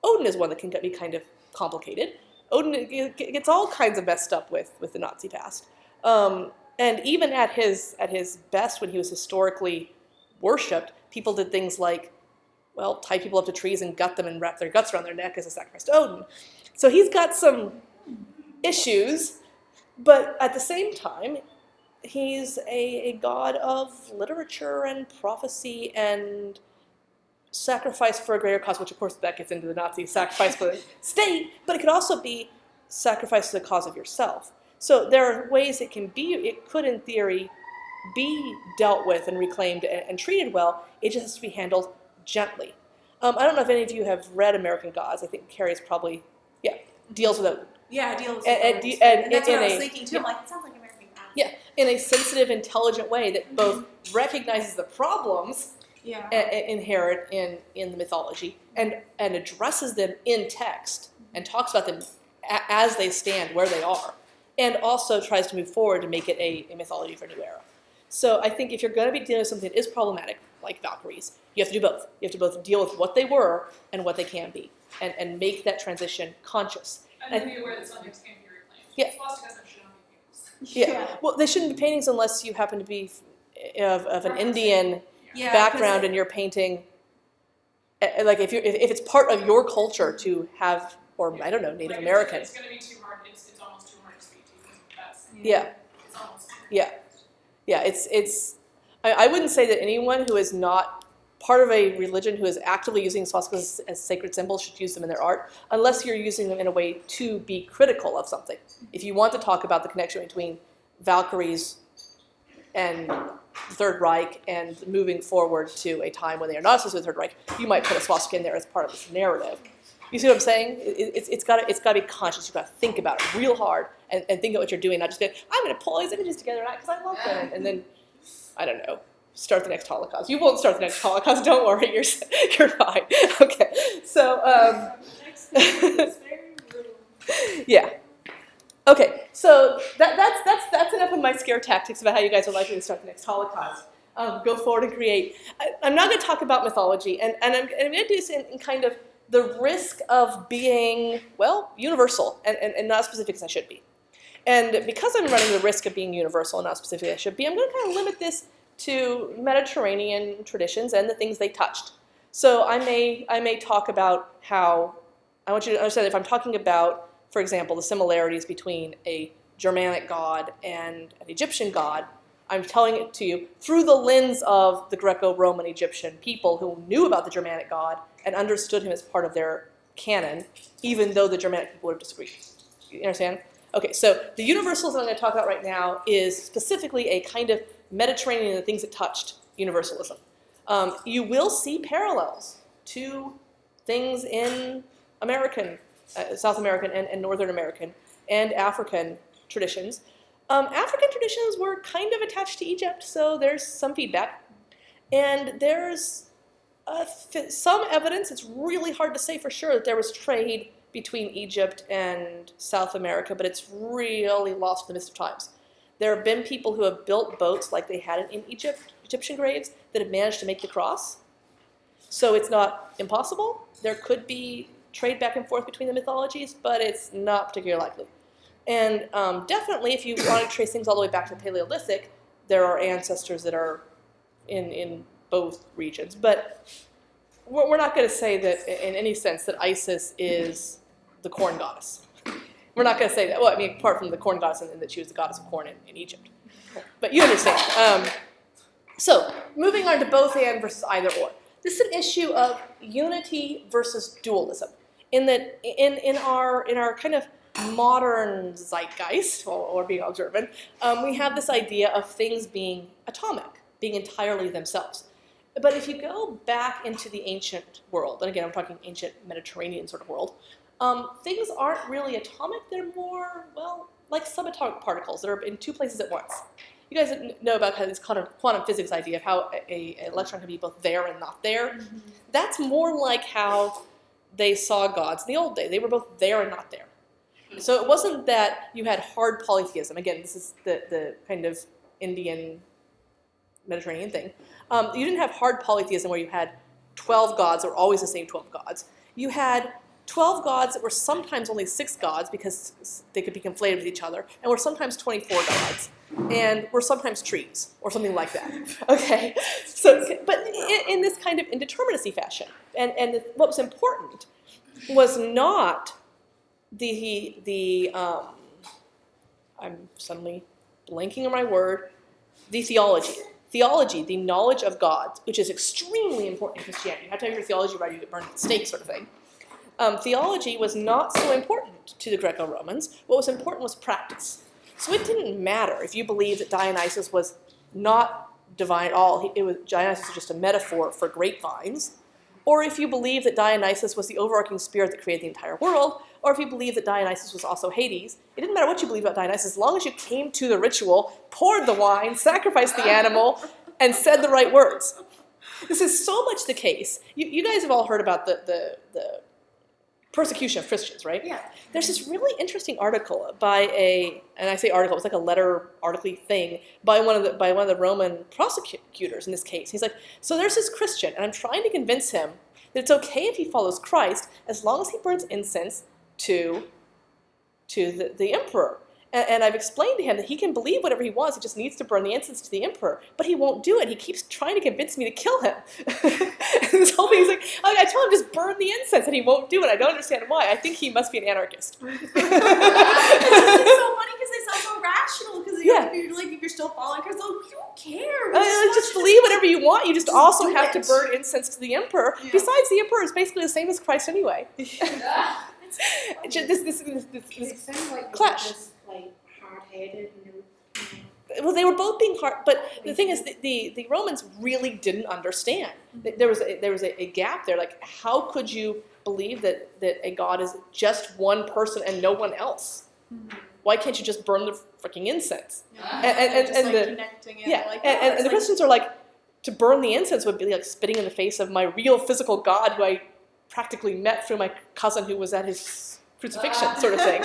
Odin is one that can be kind of complicated. Odin gets all kinds of messed up with the Nazi past. And even at his best, when he was historically worshipped, people did things like, well, tie people up to trees and gut them and wrap their guts around their neck as a sacrifice to Odin. So he's got some issues, but at the same time, he's a god of literature and prophecy and sacrifice for a greater cause, which of course that gets into the Nazi sacrifice for the state, but it could also be sacrifice for the cause of yourself. So there are ways it could in theory be dealt with and reclaimed and treated well. It just has to be handled gently. I don't know if any of you have read American Gods. I think Carrie's probably, deals with it. Yeah, deals with it. And that's what I was thinking too. I'm like, it sounds like American Gods. Yeah, in a sensitive, intelligent way that both recognizes the problems inherent in the mythology and addresses them in text and talks about them as they stand, where they are, and also tries to move forward to make it a mythology for a new era. So I think if you're going to be dealing with something that is problematic, like Valkyries, you have to do both. You have to both deal with what they were and what they can be, and make that transition conscious. And be aware that subjects can be reclaimed. Yeah. Swastikas should not be used. Yeah. Well, they shouldn't be paintings unless you happen to be of an Indian Yeah, background and you're painting. Like if it's part of your culture to have, or I don't know, Native Like, American. It's going to be too hard. It's almost too hard to speak to you. That's, Yeah. it's almost. Yeah. Yeah. It's. I wouldn't say that anyone who is not part of a religion who is actively using swastikas as sacred symbols should use them in their art, unless you're using them in a way to be critical of something. If you want to talk about the connection between Valkyries and the Third Reich and moving forward to a time when they are not associated with the Third Reich, you might put a swastika in there as part of this narrative. You see what I'm saying? It's got to be conscious. You've got to think about it real hard and think about what you're doing, not just go, I'm going to pull all these images together because I love them, and then, I don't know, start the next Holocaust. You won't start the next Holocaust. Don't worry, you're fine. Okay, so yeah. Okay, so that's enough of my scare tactics about how you guys are likely to start the next Holocaust. Go forward and create. I'm not going to talk about mythology, and I'm going to do this in kind of the risk of being, well, universal and not as specific as I should be. And because I'm running the risk of being universal and not as specific as I should be, I'm going to kind of limit this to Mediterranean traditions and the things they touched. So I may talk about how, I want you to understand that if I'm talking about, for example, the similarities between a Germanic god and an Egyptian god, I'm telling it to you through the lens of the Greco-Roman Egyptian people who knew about the Germanic god and understood him as part of their canon, even though the Germanic people would have disagreed. You understand? Okay, so the universals that I'm going to talk about right now is specifically a kind of Mediterranean and the things that touched universalism. You will see parallels to things in American, South American and Northern American and African traditions. African traditions were kind of attached to Egypt, so there's some feedback. And there's some evidence, it's really hard to say for sure, that there was trade between Egypt and South America, but it's really lost in the mist of times. There have been people who have built boats like they had in Egyptian graves, that have managed to make the cross. So it's not impossible. There could be trade back and forth between the mythologies, but it's not particularly likely. And definitely, if you want to trace things all the way back to the Paleolithic, there are ancestors that are in both regions. But we're not going to say that in any sense that Isis is the corn goddess. We're not going to say that. Well, I mean, apart from the corn goddess and that she was the goddess of corn in Egypt. But you understand. So, moving on to both and versus either or. This is an issue of unity versus dualism. In that, in our kind of modern zeitgeist, or being observant, we have this idea of things being atomic, being entirely themselves. But if you go back into the ancient world, and again, I'm talking ancient Mediterranean sort of world, things aren't really atomic. They're more, well, like subatomic particles that are in two places at once. You guys know about kind of this quantum physics idea of how an electron can be both there and not there. Mm-hmm. That's more like how they saw gods in the old day. They were both there and not there. So it wasn't that you had hard polytheism. Again, this is the kind of Indian Mediterranean thing. You didn't have hard polytheism where you had 12 gods that were always the same 12 gods. You had 12 gods that were sometimes only 6 gods because they could be conflated with each other, and were sometimes 24 gods, and were sometimes trees, or something like that. Okay? So, but in this kind of indeterminacy fashion. And what was important was not I'm suddenly blanking on my word, the theology. Theology, the knowledge of God, which is extremely important in Christianity. You have to have your theology right, you get burned at the stake sort of thing. Theology was not so important to the Greco-Romans. What was important was practice. So it didn't matter if you believed that Dionysus was not divine at all. Dionysus was just a metaphor for grapevines. Or if you believed that Dionysus was the overarching spirit that created the entire world. Or if you believed that Dionysus was also Hades. It didn't matter what you believed about Dionysus, as long as you came to the ritual, poured the wine, sacrificed the animal, and said the right words. This is so much the case. You guys have all heard about the persecution of Christians, right? Yeah. There's this really interesting article by and I say article, it's like a article thing by one of the Roman prosecutors in this case. He's like, so there's this Christian, and I'm trying to convince him that it's okay if he follows Christ as long as he burns incense to the emperor. And I've explained to him that he can believe whatever he wants, he just needs to burn the incense to the emperor. But he won't do it. He keeps trying to convince me to kill him. And this whole thing, he's like, I told him just burn the incense, and he won't do it. I don't understand why. I think he must be an anarchist. It's so funny because they sound so rational. Because Yeah. if you're still following, because you don't care. Just believe whatever you want. You just also do have it. to burn incense to the emperor. Yeah. Besides, the emperor is basically the same as Christ anyway. This It sounds like clash. they're just like hard-headed and Well, they were both being hard, but the thing is, the Romans really didn't understand. There was a gap there. Like, how could you believe that a god is just one person and no one else? Why can't you just burn the freaking incense? And connecting it. Yeah, Like, and the Christians are like, to burn the incense would be like spitting in the face of my real physical God, who I practically met through my cousin who was at his crucifixion, sort of thing,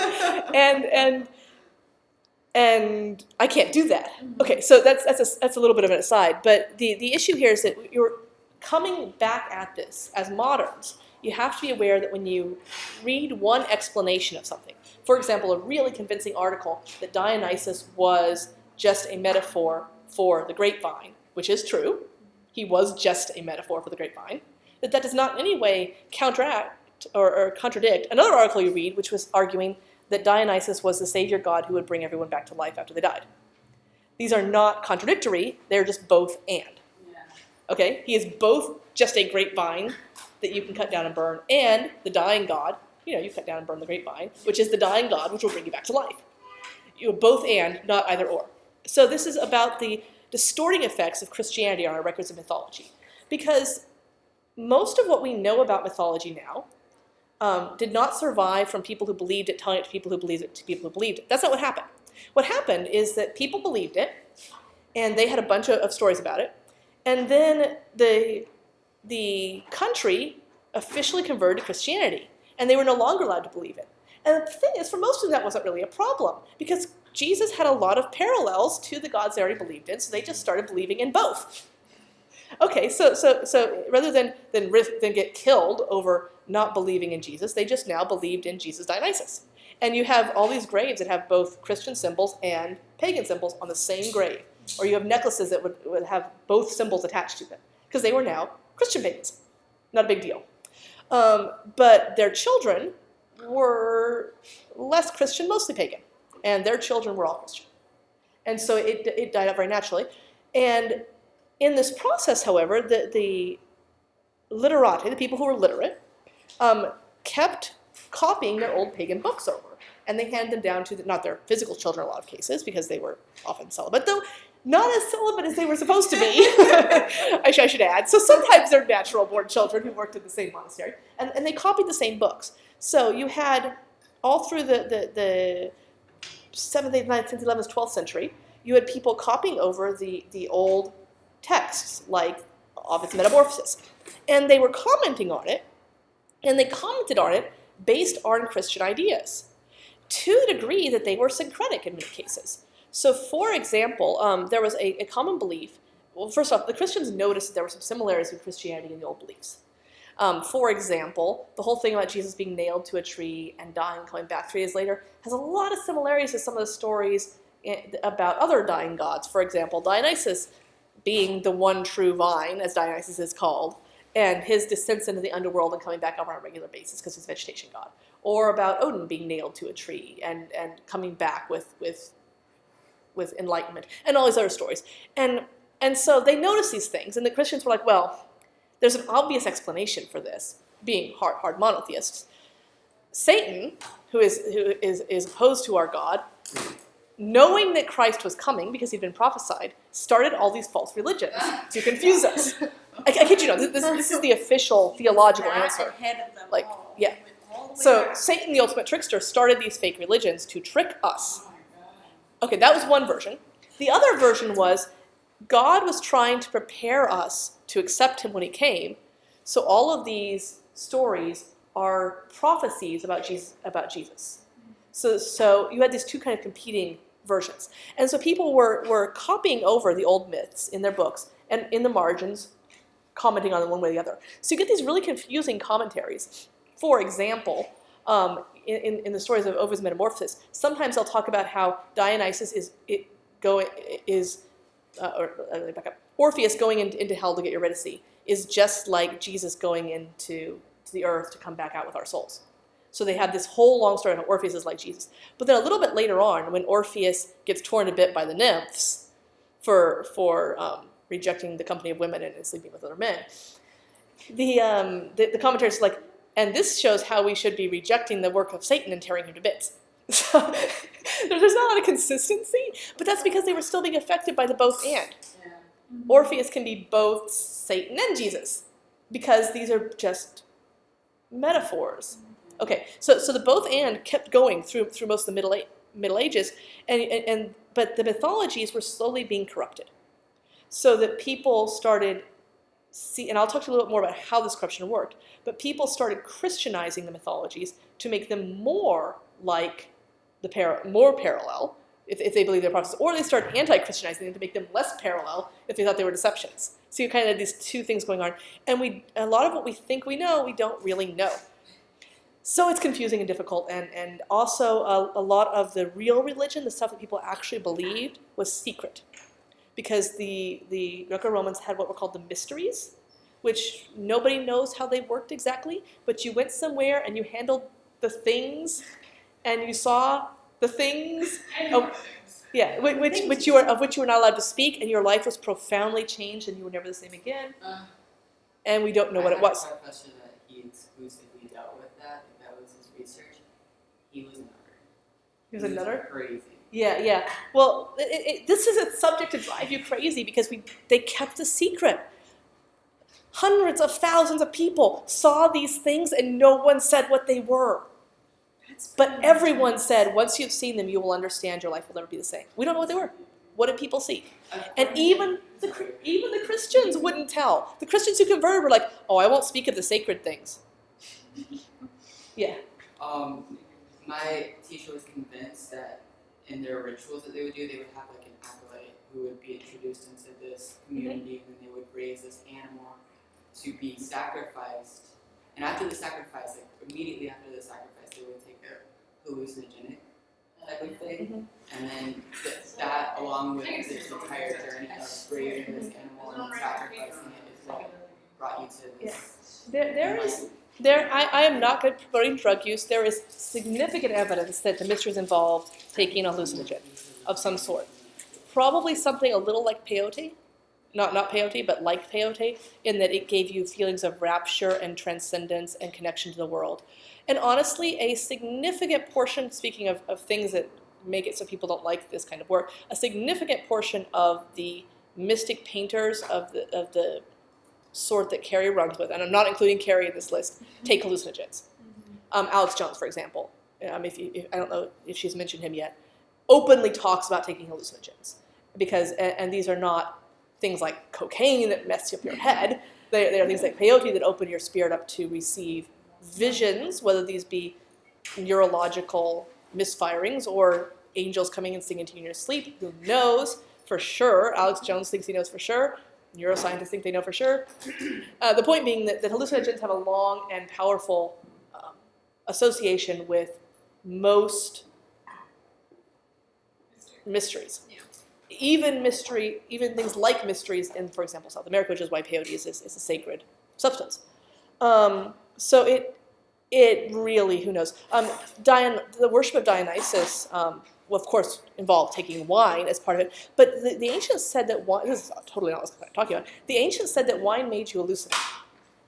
and I can't do that. Okay, so that's a little bit of an aside, but the issue here is that you're coming back at this as moderns. You have to be aware that when you read one explanation of something, for example, a really convincing article that Dionysus was just a metaphor for the grapevine, which is true, he was just a metaphor for the grapevine, that does not in any way counteract or contradict another article you read, which was arguing that Dionysus was the savior god who would bring everyone back to life after they died. These are not contradictory, they're just both and. Okay, he is both just a grapevine that you can cut down and burn, and the dying god, you cut down and burn the grapevine, which is the dying god which will bring you back to life. You have both and, not either or. So this is about the distorting effects of Christianity on our records of mythology. Because most of what we know about mythology now did not survive from people who believed it, telling it to people who believed it, to people who believed it. That's not what happened. What happened is that people believed it, and they had a bunch of stories about it, and then the country officially converted to Christianity, and they were no longer allowed to believe it. And the thing is, for most of them, that wasn't really a problem, because Jesus had a lot of parallels to the gods they already believed in, so they just started believing in both. Okay, so rather than get killed over not believing in Jesus, they just now believed in Jesus Dionysus. And you have all these graves that have both Christian symbols and pagan symbols on the same grave. Or you have necklaces that would have both symbols attached to them, because they were now Christian pagans. Not a big deal. But their children were less Christian, mostly pagan. And their children were all Christian. And so it died out very naturally. And in this process, however, the literati, the people who were literate, kept copying their old pagan books over. And they handed them down to, not their physical children in a lot of cases, because they were often celibate, though not as celibate as they were supposed to be, I should add. So sometimes they're natural-born children who worked in the same monastery, and they copied the same books. So you had, all through the 7th, 8th, 9th, 10th, 11th, 12th century, you had people copying over the old texts, like Ovid's Metamorphosis. And they were commenting on it, and they commented on it based on Christian ideas, to the degree that they were syncretic in many cases. So, for example, there was a common belief. Well, first off, the Christians noticed that there were some similarities with Christianity and the old beliefs. For example, the whole thing about Jesus being nailed to a tree and dying and coming back 3 days later has a lot of similarities to some of the stories about other dying gods. For example, Dionysus being the one true vine, as Dionysus is called, and his descents into the underworld and coming back up on a regular basis because he's a vegetation god. Or about Odin being nailed to a tree and coming back with enlightenment, and all these other stories. And so they noticed these things, and the Christians were like, well, there's an obvious explanation for this, being hard monotheists. Satan, who is opposed to our God, knowing that Christ was coming because he'd been prophesied, started all these false religions to confuse us. I kid you not, this is the official theological answer. Ahead of them Like, all. yeah. All the way So back. Satan, the ultimate trickster, started these fake religions to trick us. Okay, that was one version. The other version was God was trying to prepare us to accept him when he came. So all of these stories are prophecies about Jesus. So you had these two kind of competing versions. And so people were copying over the old myths in their books and in the margins, commenting on them one way or the other. So you get these really confusing commentaries. For example, in the stories of Ovid's Metamorphosis, sometimes they'll talk about how Dionysus Orpheus going into hell to get Eurydice is just like Jesus going into the earth to come back out with our souls. So they have this whole long story of how Orpheus is like Jesus. But then a little bit later on, when Orpheus gets torn a bit by the nymphs for rejecting the company of women and sleeping with other men, the commentaries is like, and this shows how we should be rejecting the work of Satan and tearing him to bits. So there's not a lot of consistency, but that's because they were still being affected by the both and. Yeah. Orpheus can be both Satan and Jesus, because these are just metaphors. Okay, so the both and kept going through most of the Middle Ages, but the mythologies were slowly being corrupted, so that people started and I'll talk to you a little bit more about how this corruption worked, but people started Christianizing the mythologies to make them more like more parallel, if they believe they're prophets, or they started anti-Christianizing them to make them less parallel if they thought they were deceptions. So you kind of had these two things going on, and a lot of what we think we know, we don't really know. So it's confusing and difficult, and also a lot of the real religion, the stuff that people actually believed, was secret. Because the Greco-Romans had what were called the mysteries, which nobody knows how they worked exactly, but you went somewhere and you handled the things, and you saw the things, yeah, which you were not allowed to speak, and your life was profoundly changed, and you were never the same again. And we don't know what it was. I had a professor that he exclusively dealt with that. That was his research. He was a nutter. He was a nutter? Crazy. Yeah. Well, this is a subject to drive you crazy because they kept a secret. Hundreds of thousands of people saw these things and no one said what they were. But everyone said, once you've seen them, you will understand your life will never be the same. We don't know what they were. What did people see? And even the Christians wouldn't tell. The Christians who converted were like, oh, I won't speak of the sacred things. Yeah. My teacher was convinced that in their rituals that they would do, they would have like an acolyte who would be introduced into this community, and then they would raise this animal to be sacrificed. And after the sacrifice, like immediately after the sacrifice, they would take a hallucinogenic type of thing, and then that along with this entire journey of raising this animal and sacrificing it is what brought you to this. I am not good at promoting drug use. There is significant evidence that the mysteries involved taking a hallucinogen of some sort. Probably something a little like peyote. Not peyote, but like peyote, in that it gave you feelings of rapture and transcendence and connection to the world. And honestly, a significant portion, speaking of things that make it so people don't like this kind of work, a significant portion of the mystic painters of the sort that Carrie runs with, and I'm not including Carrie in this list, take hallucinogens. Alex Jones, for example, I don't know if she's mentioned him yet, openly talks about taking hallucinogens. Because, and these are not things like cocaine that mess up your head, they are things like peyote that open your spirit up to receive visions, whether these be neurological misfirings or angels coming and singing to you in your sleep. Who knows for sure? Alex Jones thinks he knows for sure. Neuroscientists think they know for sure. The point being that hallucinogens have a long and powerful association with most mysteries. Yeah. Even things like mysteries in, for example, South America, which is why peyote is a sacred substance. So it really, who knows? The worship of Dionysus, well, of course, involved taking wine as part of it. But the ancients said that wine, this is totally not what I'm talking about, the ancients said that wine made you hallucinate.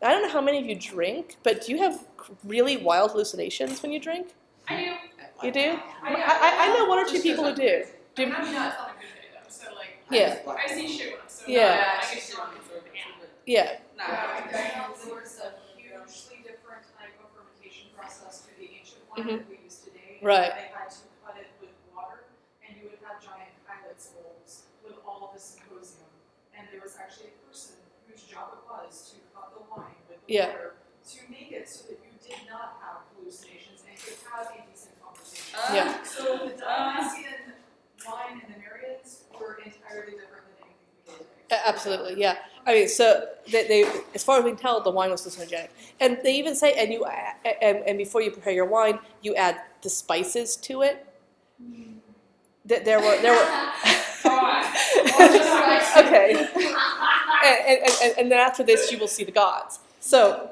I don't know how many of you drink, but do you have really wild hallucinations when you drink? I do. You do? I know one or two people who do. I'm not on a good day though, so like, Yeah. I see shit when I'm sober. Yeah. I get drunk and Yeah. There was a hugely different type of fermentation process to the ancient wine that we use today. Right. They had to cut it with water, and you would have giant pilots bowls with all the symposium. And there was actually a person whose job it was to cut the wine with the water to make it so that you did not have hallucinations and could have a decent conversation. Yeah. So the Dionysian wine and the Marians were entirely different than anything we get today. Absolutely, yeah. I mean, so they as far as we can tell, the wine was hallucinogenic, and they even say, and before you prepare your wine, you add the spices to it. That there were okay, and then after this, you will see the gods. So,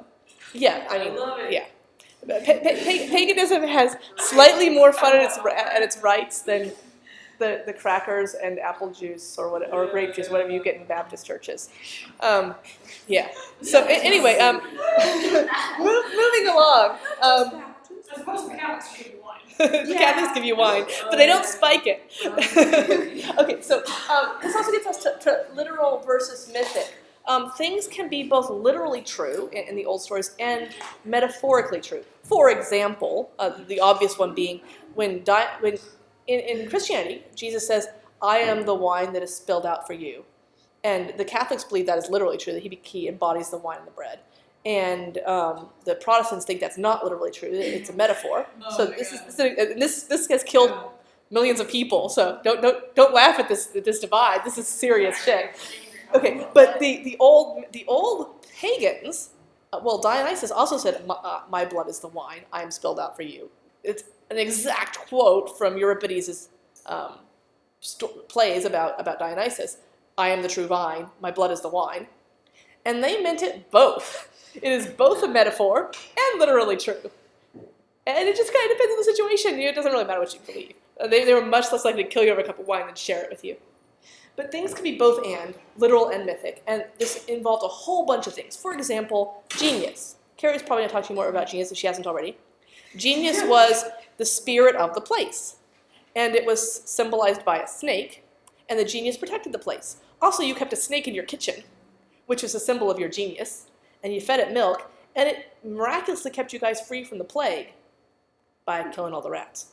yeah, I mean, yeah. Paganism has slightly more fun at its rites than the crackers and apple juice or grape juice, whatever you get in Baptist churches. Yeah. So anyway, moving along. As opposed to Catholics who give you wine. The Catholics give you wine, but they don't spike it. Okay, so this also gets us to literal versus mythic. Things can be both literally true in the old stories and metaphorically true. For example, the obvious one being when in Christianity, Jesus says, "I am the wine that is spilled out for you." And the Catholics believe that is literally true, that he embodies the wine and the bread. And the Protestants think that's not literally true, it's a metaphor. So this has killed millions of people, so don't laugh at this divide. This is serious shit. Okay, but the old pagans, well, Dionysus also said, "My blood is the wine, I am spilled out for you." It's an exact quote from Euripides' plays about Dionysus. "I am the true vine, my blood is the wine." And they meant it both. It is both a metaphor and literally true. And it just kind of depends on the situation. It doesn't really matter what you believe. They were much less likely to kill you over a cup of wine than share it with you. But things can be both and, literal and mythic. And this involved a whole bunch of things. For example, genius. Carrie's probably going to talk to you more about genius if she hasn't already. Genius was the spirit of the place. And it was symbolized by a snake. And the genius protected the place. Also, you kept a snake in your kitchen, which was a symbol of your genius. And you fed it milk. And it miraculously kept you guys free from the plague by killing all the rats.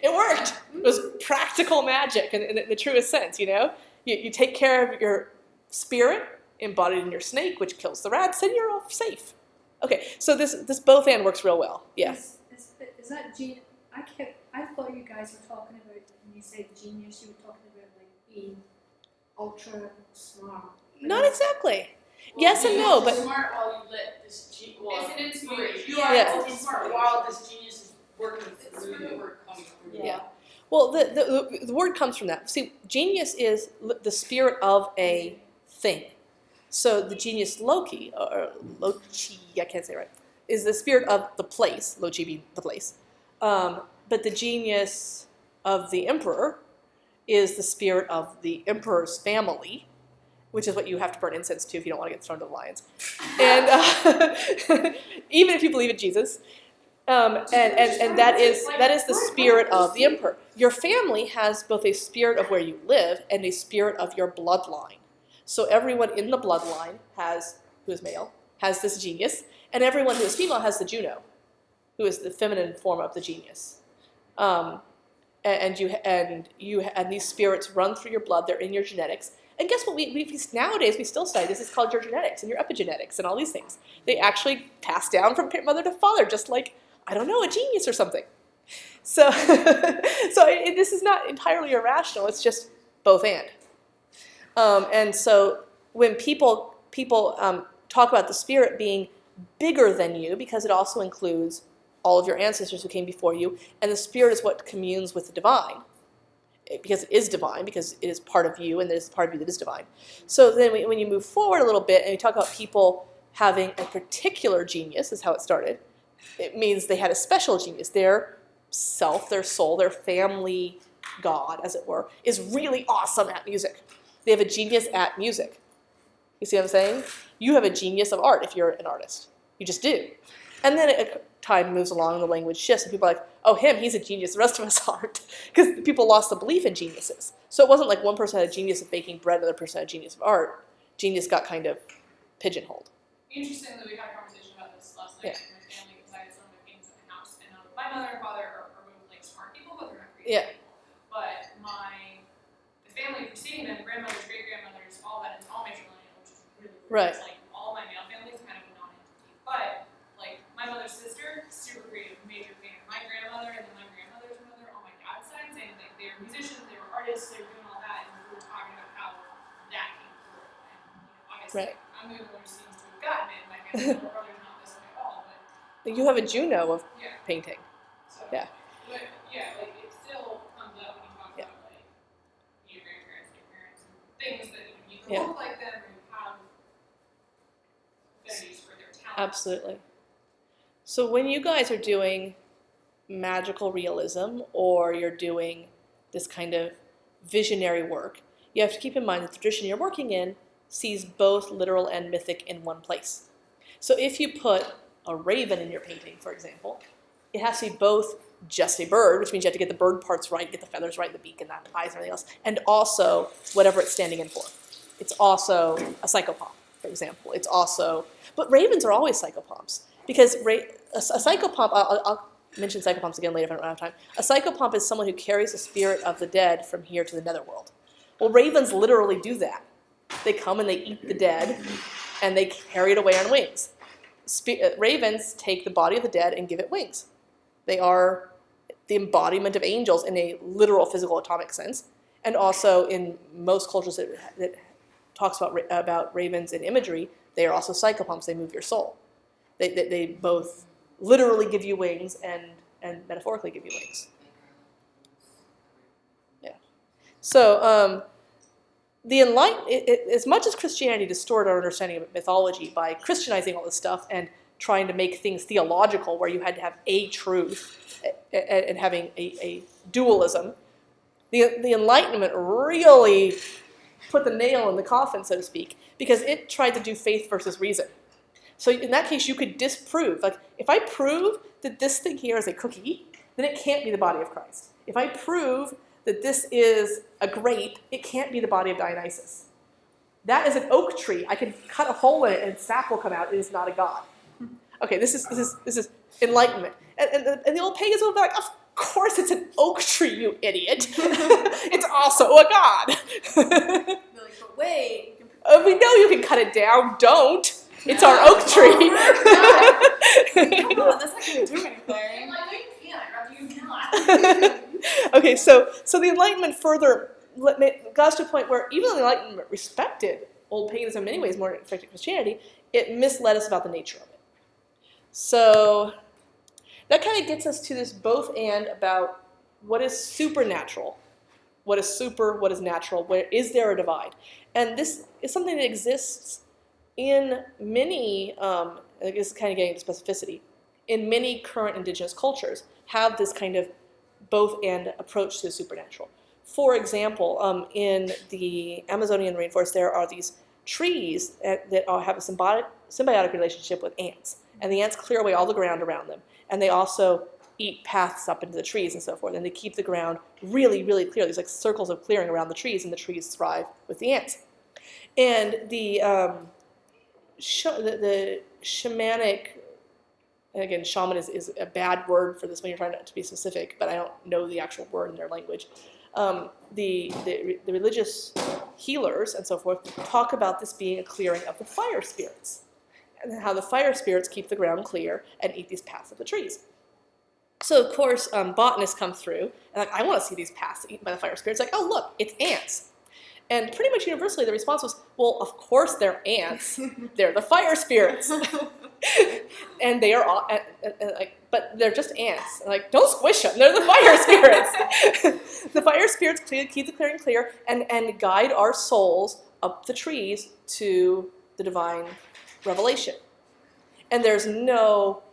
It worked. It was practical magic in the truest sense, you know? You take care of your spirit embodied in your snake, which kills the rats, and you're all safe. Okay, so this both and works real well. Yeah. Is that genius? I thought you guys were talking about, when you said genius, you were talking about like being ultra smart. Not exactly. Yes and no, but smart while you let this genius. Well, It's an inspiration. you are Yeah. smart while this genius is working through you. yeah. Well, the word comes from that. See, genius is the spirit of a thing. So the genius Loki, or Loki, I can't say it right, is the spirit of the place, Loki being the place. But the genius of the emperor is the spirit of the emperor's family, which is what you have to burn incense to if you don't want to get thrown to the lions. And even if you believe in Jesus, and that is the spirit of the emperor. Your family has both a spirit of where you live and a spirit of your bloodline. So everyone in the bloodline who is male, has this genius, and everyone who is female has the Juno, who is the feminine form of the genius. And these spirits run through your blood. They're in your genetics. And guess what? Nowadays we still study this. It's called your genetics and your epigenetics and all these things. They actually pass down from mother to father, just like, I don't know, a genius or something. So, this is not entirely irrational. It's just both and. And so when people talk about the spirit being bigger than you, because it also includes all of your ancestors who came before you, and the spirit is what communes with the divine, because it is divine, because it is part of you, and there's part of you that is divine. So then when you move forward a little bit, and you talk about people having a particular genius, is how it started, it means they had a special genius. Their self, their soul, their family god, as it were, is really awesome at music. They have a genius at music. You see what I'm saying? You have a genius of art if you're an artist. You just do. And then time moves along and the language shifts, and people are like, oh, he's a genius, the rest of us aren't. Because people lost the belief in geniuses. So it wasn't like one person had a genius of baking bread, another person had a genius of art. Genius got kind of pigeonholed. Interesting that we had a conversation about this last Yeah. night with my family, because I had some of my things in the house, and my mother and father are both like smart people, but they're not creative Yeah. people. But the family preceding them, grandmothers, great grandmothers, all that, it's all matrilineal, which is really cool. Right. It's like all my male family is kind of a non-entity. But like my mother's sister, super creative, major fan. My grandmother and then my grandmother's mother on my dad's side, same thing. They were musicians, they were artists, they were doing all that, and we were talking about how that came through. And Right. I'm the only one who seems to have gotten it. My family, my brother's not this way at all, but You have a Juno of yeah. painting. So, Yeah. But yeah, like it still comes up when you talk Yeah. about like your grandparents, your parents, and things that you either Yeah. look like them or you have affinities for their talent. Absolutely. So when you guys are doing magical realism or you're doing this kind of visionary work, you have to keep in mind the tradition you're working in sees both literal and mythic in one place. So if you put a raven in your painting, for example, it has to be both just a bird, which means you have to get the bird parts right, get the feathers right, the beak and the eyes and everything else, and also whatever it's standing in for. It's also a psychopomp, for example. It's also, but ravens are always psychopomps because a psychopomp, I'll mention psychopomps again later if I don't have time. A psychopomp is someone who carries the spirit of the dead from here to the netherworld. Well, ravens literally do that. They come and they eat the dead, and they carry it away on wings. Ravens take the body of the dead and give it wings. They are the embodiment of angels in a literal physical atomic sense, and also in most cultures that talks about ravens in imagery, they are also psychopomps. They move your soul. They both literally give you wings and metaphorically give you wings. Yeah. So the as much as Christianity distorted our understanding of mythology by Christianizing all this stuff and trying to make things theological, where you had to have a truth and having a dualism, the Enlightenment really put the nail in the coffin, so to speak, because it tried to do faith versus reason. So in that case, you could disprove. Like, if I prove that this thing here is a cookie, then it can't be the body of Christ. If I prove that this is a grape, it can't be the body of Dionysus. That is an oak tree. I can cut a hole in it and sap will come out. It is not a god. Okay, this is Enlightenment. And the old pagans will be like, of course it's an oak tree, you idiot. It's also a god. They're like, but wait. We know you can cut it down. Don't. It's our oak tree. Come on, that's not going to do anything. I'm like, no, you can't. I'd rather you not. Okay, so the Enlightenment further got to a point where even though the Enlightenment respected old paganism in many ways more than it respected Christianity, it misled us about the nature of it. So that kind of gets us to this both and about what is supernatural, what is super, what is natural, where is there a divide? And this is something that exists in many, I guess kind of getting into specificity, in many current indigenous cultures have this kind of both and approach to the supernatural. For example, in the Amazonian rainforest, there are these trees that have a symbiotic relationship with ants. And the ants clear away all the ground around them. And they also eat paths up into the trees and so forth. And they keep the ground really, really clear. There's like circles of clearing around the trees, and the trees thrive with the ants. And the shamanic, and again, shaman is a bad word for this when you're trying to be specific, but I don't know the actual word in their language. The religious healers and so forth talk about this being a clearing of the fire spirits, and how the fire spirits keep the ground clear and eat these paths of the trees. So of course, botanists come through, and like, I want to see these paths eaten by the fire spirits. Like, oh look, it's ants. And pretty much universally, the response was, well, of course they're ants. They're the fire spirits. And they are all, but they're just ants. Like, don't squish them. They're the fire spirits. The fire spirits keep the clearing clear and guide our souls up the trees to the divine revelation. And there's no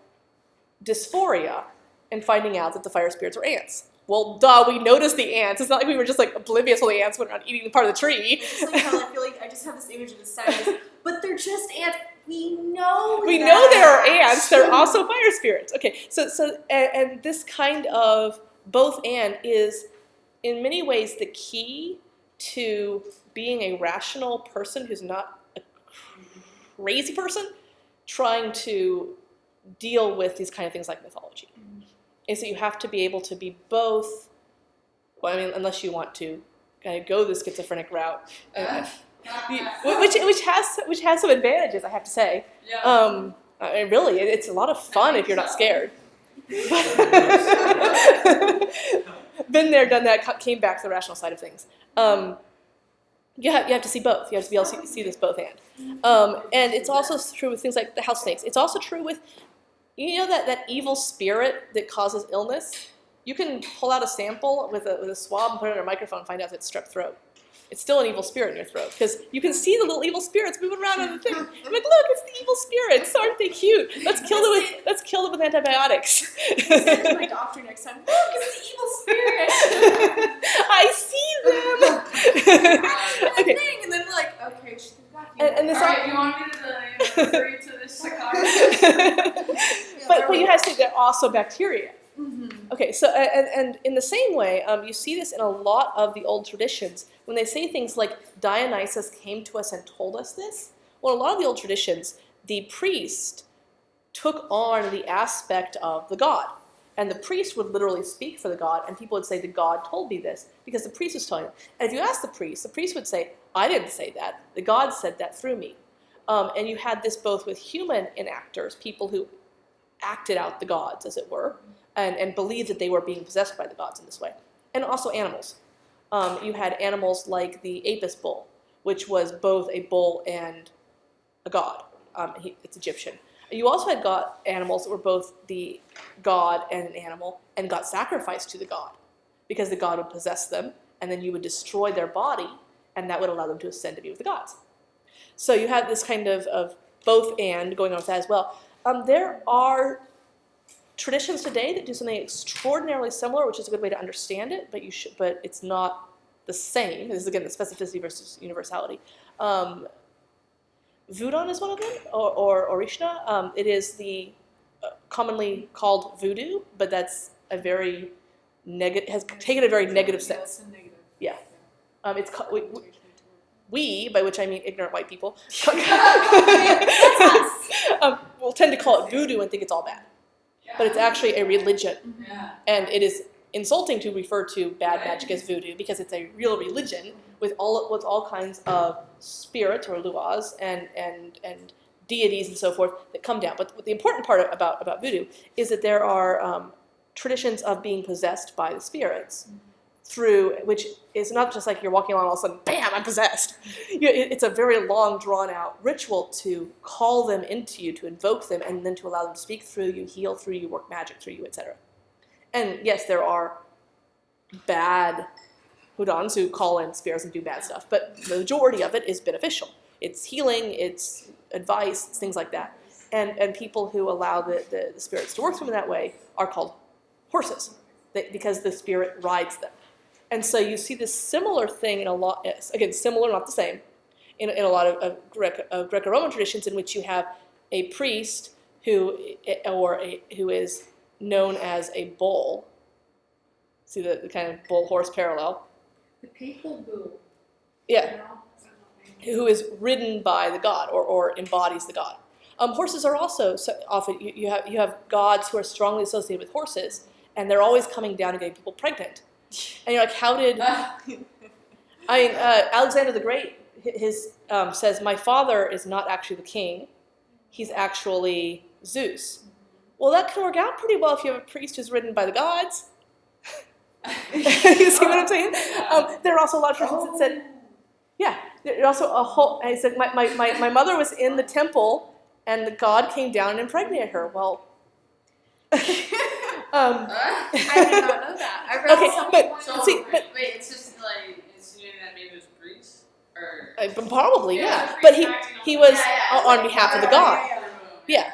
dysphoria in finding out that the fire spirits are ants. Well, duh, we noticed the ants. It's not like we were just like oblivious while the ants went around eating part of the tree. It's like how I feel like I just have this image of the scientists, but they're just ants. We know there are ants. They're also fire spirits. Okay, so and this kind of both and is in many ways the key to being a rational person who's not a crazy person trying to deal with these kind of things like mythology. Is that you have to be able to be both, well, I mean, unless you want to kind of go the schizophrenic route, which has some advantages, I have to say. Yeah. Really, it's a lot of fun if you're not scared. Been there, done that, came back to the rational side of things. You have to see both. You have to be able to see this both and. And it's also true with things like the house snakes. It's also true with, that evil spirit that causes illness. You can pull out a sample with a swab and put it in a microphone and find out if it's strep throat. It's still an evil spirit in your throat because you can see the little evil spirits moving around on the thing. You're like, look, it's the evil spirits. Aren't they cute? Let's kill them with antibiotics. Send to my doctor next time. Look, it's the evil spirit. I see them. Okay. Thing. And then we're like, okay, she's back. And this Alright, you want me to refer you to this psychologist? but you have to say they're also bacteria. Mm-hmm. Okay, so and in the same way, you see this in a lot of the old traditions when they say things like Dionysus came to us and told us this. Well, in a lot of the old traditions, the priest took on the aspect of the god, and the priest would literally speak for the god, and people would say, "The god told me this," because the priest was telling them. And if you ask the priest would say, "I didn't say that. The god said that through me." And you had this both with human enactors, people who acted out the gods, as it were. And believed that they were being possessed by the gods in this way. And also animals. You had animals like the Apis bull, which was both a bull and a god. It's Egyptian. You also had animals that were both the god and an animal and got sacrificed to the god because the god would possess them, and then you would destroy their body, and that would allow them to ascend to be with the gods. So you have this kind of both and going on with that as well. There are traditions today that do something extraordinarily similar, which is a good way to understand it, but it's not the same. This is again the specificity versus universality. Voodoo is one of them, or Orishna. It is the commonly called voodoo, but that's a very has taken a very negative sense. Yeah, it's we, by which I mean ignorant white people, will tend to call it voodoo and think it's all bad. But it's actually a religion. Yeah. And it is insulting to refer to bad magic as voodoo because it's a real religion with all kinds of spirits or luas and deities and so forth that come down. But the important part about voodoo is that there are traditions of being possessed by the spirits which is not just like you're walking along and all of a sudden, bam, I'm possessed. It's a very long, drawn-out ritual to call them into you, to invoke them, and then to allow them to speak through you, heal through you, work magic through you, etc. And yes, there are bad Houdans who call in spirits and do bad stuff, but the majority of it is beneficial. It's healing, it's advice, it's things like that. And people who allow the spirits to work through them in that way are called horses, because the spirit rides them. And so you see this similar thing in a lot, again, similar, not the same, in a lot of Greco-Roman traditions in which you have a priest who is known as a bull. See the kind of bull-horse parallel? The papal bull. Yeah. Who is ridden by the god or embodies the god. Horses are also often, you have gods who are strongly associated with horses, and they're always coming down and getting people pregnant. And you're like, how did... Alexander the Great says, my father is not actually the king. He's actually Zeus. Well, that can work out pretty well if you have a priest who's ridden by the gods. You see what I'm saying? There are also a lot of traditions that said, yeah, there's also a whole... I said, my mother was in the temple, and the god came down and impregnated her. Well... I did not know that. I read okay, but wait, it's just like insinuating that maybe it was Greece, or probably, Yeah, But he was Yeah. on behalf of the god. Yeah,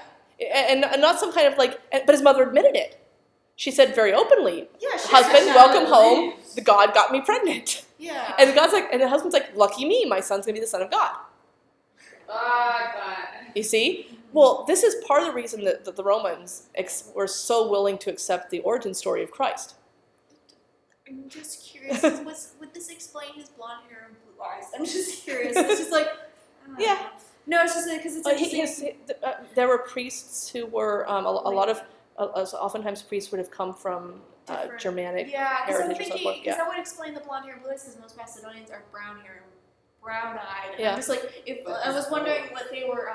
and not some kind of like. But his mother admitted it. She said very openly, "Husband, welcome home. The god got me pregnant." Yeah. And the husband's like, "Lucky me, my son's gonna be the son of God." God. You see? Well, this is part of the reason that the Romans were so willing to accept the origin story of Christ. I'm just curious. Would this explain his blonde hair and blue eyes? I'm just curious. It's just like, I don't know. Yeah. No, it's just because it's interesting. There were priests who were a lot of. Oftentimes, priests would have come from Different. Germanic Yeah, because I'm heritage and so thinking, forth. because Yeah. that would explain the blonde hair and blue eyes, because most Macedonians are brown hair and brown eyed. And Yeah. I'm just like, if I was wondering what they were.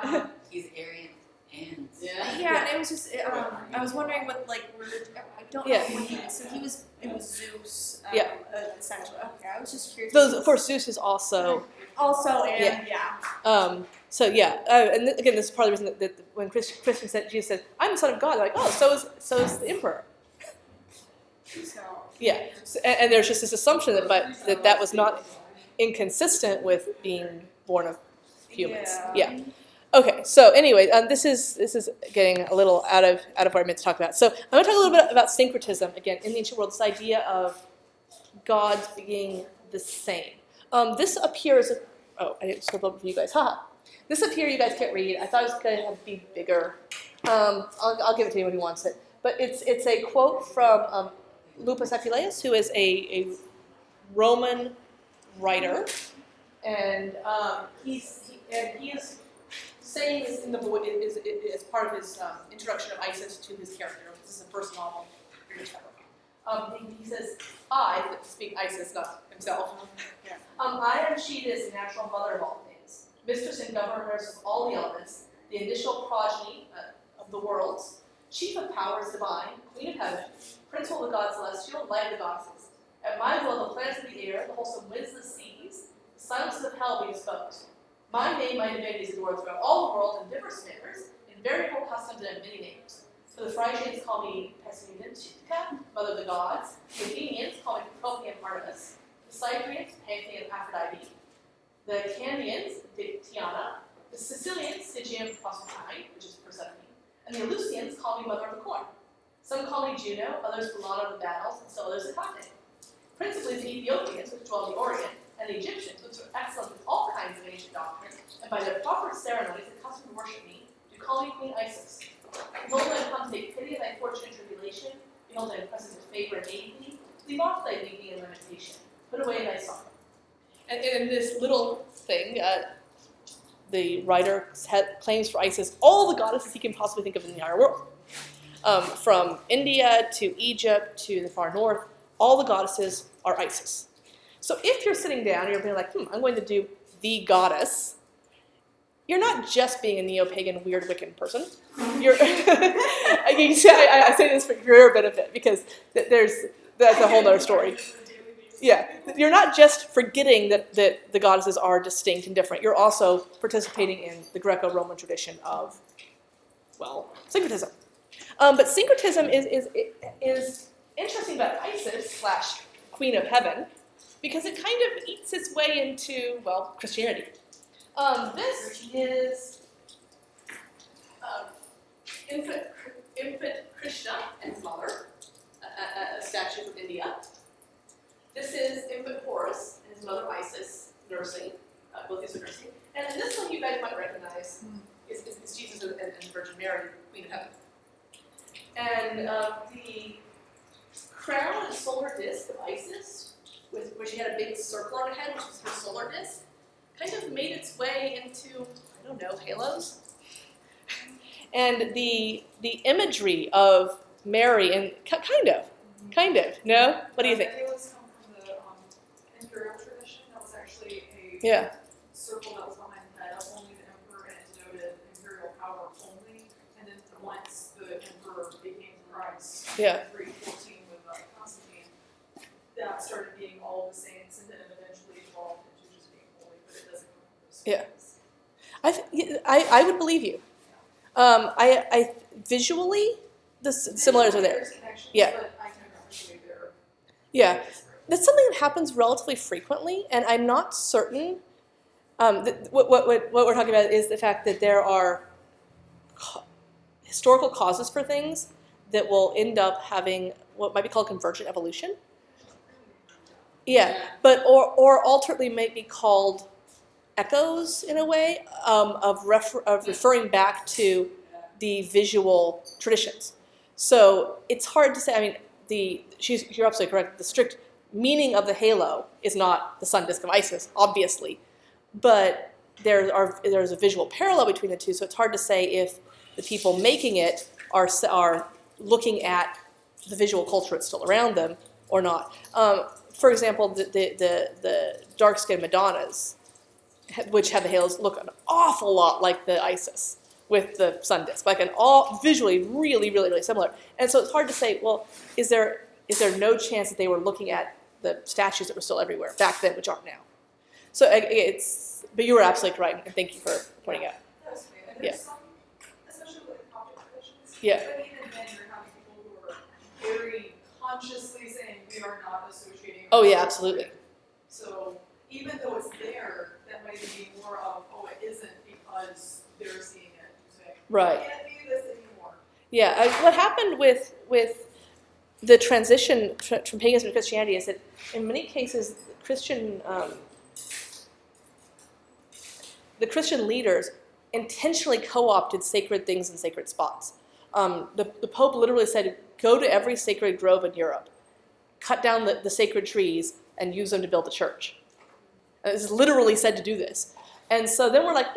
He's Aryan and Yeah, and it was just, I was wondering what, like, I don't know Yeah. what he was. So it was Zeus. Yeah. Essentially. Okay, I was just curious. Of course, Zeus is also Also, and So yeah, again, this is part of the reason that when Christians said, Jesus said, "I'm the Son of God," they're like, "Oh, so is the emperor." so Yeah, and there's just this assumption that was not inconsistent with being born of humans. Yeah. Okay. So anyway, this is getting a little out of what I meant to talk about. So I'm going to talk a little bit about syncretism again in the ancient world. This idea of gods being the same. This appears. Oh, I didn't scribble up for you guys. Haha. This up here you guys can't read. I thought it was going to be bigger. I'll give it to anyone who wants it. But it's a quote from Lupus Apuleius, who is a Roman writer, and he is saying this in the book as part of his introduction of Isis to his character. This is the first novel. He says, "I," to speak Isis, not himself. "I am she that is the natural mother of all things, mistress and governess of all the elements, the initial progeny of the worlds, chief of powers divine, queen of heaven, principal of the gods celestial, light of the goddesses. At my will the planets of the air, the wholesome winds of the seas, the silences of hell be disposed. My name, my divinity is adored throughout all the world in diverse manners, in variable customs and in many names. So the Phrygians call me Pessimidintica, mother of the gods. The Athenians call me Procopian Artemis. The Cyprians, Pantheon Aphrodite. The Candians, Tiana. The Sicilians, Stygian Proserpine, which is Persephone. And the Eleusinians call me mother of the corn. Some call me Juno, others Bellona of the battles, and still others Hecate. Principally the Ethiopians, which dwell in the Orient, and the Egyptians, which are excellent in all kinds of ancient doctrines, and by their proper ceremonies accustomed to worship me, do call me Queen Isis. Behold, I have come to take pity of thy fortune and tribulation. Behold, I am present with favor and aid thee. Leave off thy weeping and lamentation. Put away thy sorrow." And in this little thing, the writer claims for Isis all the goddesses he can possibly think of in the entire world. From India to Egypt to the far north, all the goddesses are Isis. So if you're sitting down and you're being like, I'm going to do the goddess, you're not just being a neo-pagan, weird Wiccan person. You're I say this for your benefit because that's a whole other story. Yeah, you're not just forgetting that the goddesses are distinct and different. You're also participating in the Greco-Roman tradition of, well, syncretism. But syncretism is interesting about Isis / Queen of Heaven because it kind of eats its way into, well, Christianity. This is infant Krishna and his mother, a statue from India. This is infant Horus and his mother Isis nursing, both these are nursing. And then this one you guys might recognize is Jesus and Virgin Mary, Queen of Heaven. And the crown and solar disk of Isis, where she had a big circle on her head, which was her solar disk, kind of made its way into, I don't know, halos. And the imagery of Mary, and kind of, no? What do you think? Halos come from the imperial tradition. That was actually Yeah. circle that was behind the head. Only the emperor, and it denoted imperial power only. And then once the emperor became Christ, Yeah. 314 with Constantine, that started being all the saints, and then it eventually evolved into just being holy. But it doesn't come from those Yeah. I would believe you. I visually, the similarities are there. There's connections, Yeah. but iconographically they're Yeah. That's something that happens relatively frequently, and I'm not certain. What we're talking about is the fact that there are historical causes for things that will end up having what might be called convergent evolution. Yeah, but or alternately might be called echoes in a way of referring back to the visual traditions. So it's hard to say. I mean, you're absolutely correct. The strict meaning of the halo is not the sun disk of Isis, obviously, but there's a visual parallel between the two. So it's hard to say if the people making it are looking at the visual culture that's still around them or not. For example, the dark-skinned Madonnas, which have the halos, look an awful lot like the Isis with the sun disk, like visually really, really, really similar. And so it's hard to say, well, is there no chance that they were looking at the statues that were still everywhere back then, which aren't now? But you were absolutely right, and thank you for pointing out. That's okay. And Yeah. there's some, especially with Coptic traditions, Yeah. but even then you're having people who are very consciously saying we are not associating. Oh, yeah, ourselves absolutely. with." So even though it's there, that might be more of, oh, it isn't because they're seeing it. Saying, Right. I can't be this anymore. Yeah, what happened with the transition from paganism to Christianity is that in many cases the Christian leaders intentionally co-opted sacred things and sacred spots. The Pope literally said, go to every sacred grove in Europe, cut down the sacred trees, and use them to build a church. And it's literally said to do this. And so then we're like,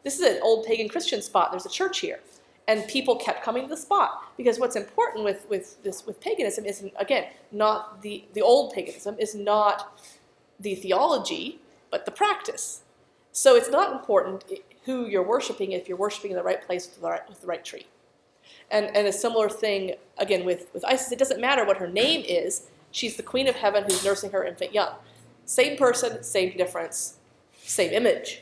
this is an old pagan Christian spot. There's a church here. And people kept coming to the spot. Because what's important with paganism is, again, not the old paganism, is not the theology, but the practice. So it's not important who you're worshiping if you're worshiping in the right place with the right tree. And a similar thing, again, with Isis, it doesn't matter what her name is. She's the queen of heaven who's nursing her infant young. Same person, same difference, same image.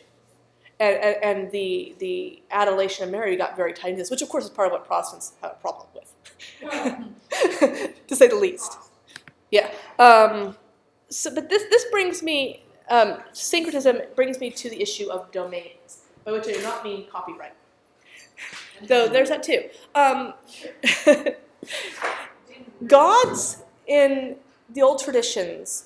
And the adulation of Mary got very tied into this, which of course is part of what Protestants have a problem with, to say the least. Yeah. But this brings me, syncretism brings me to the issue of domains, by which I do not mean copyright. Though there's that too. Gods in the old traditions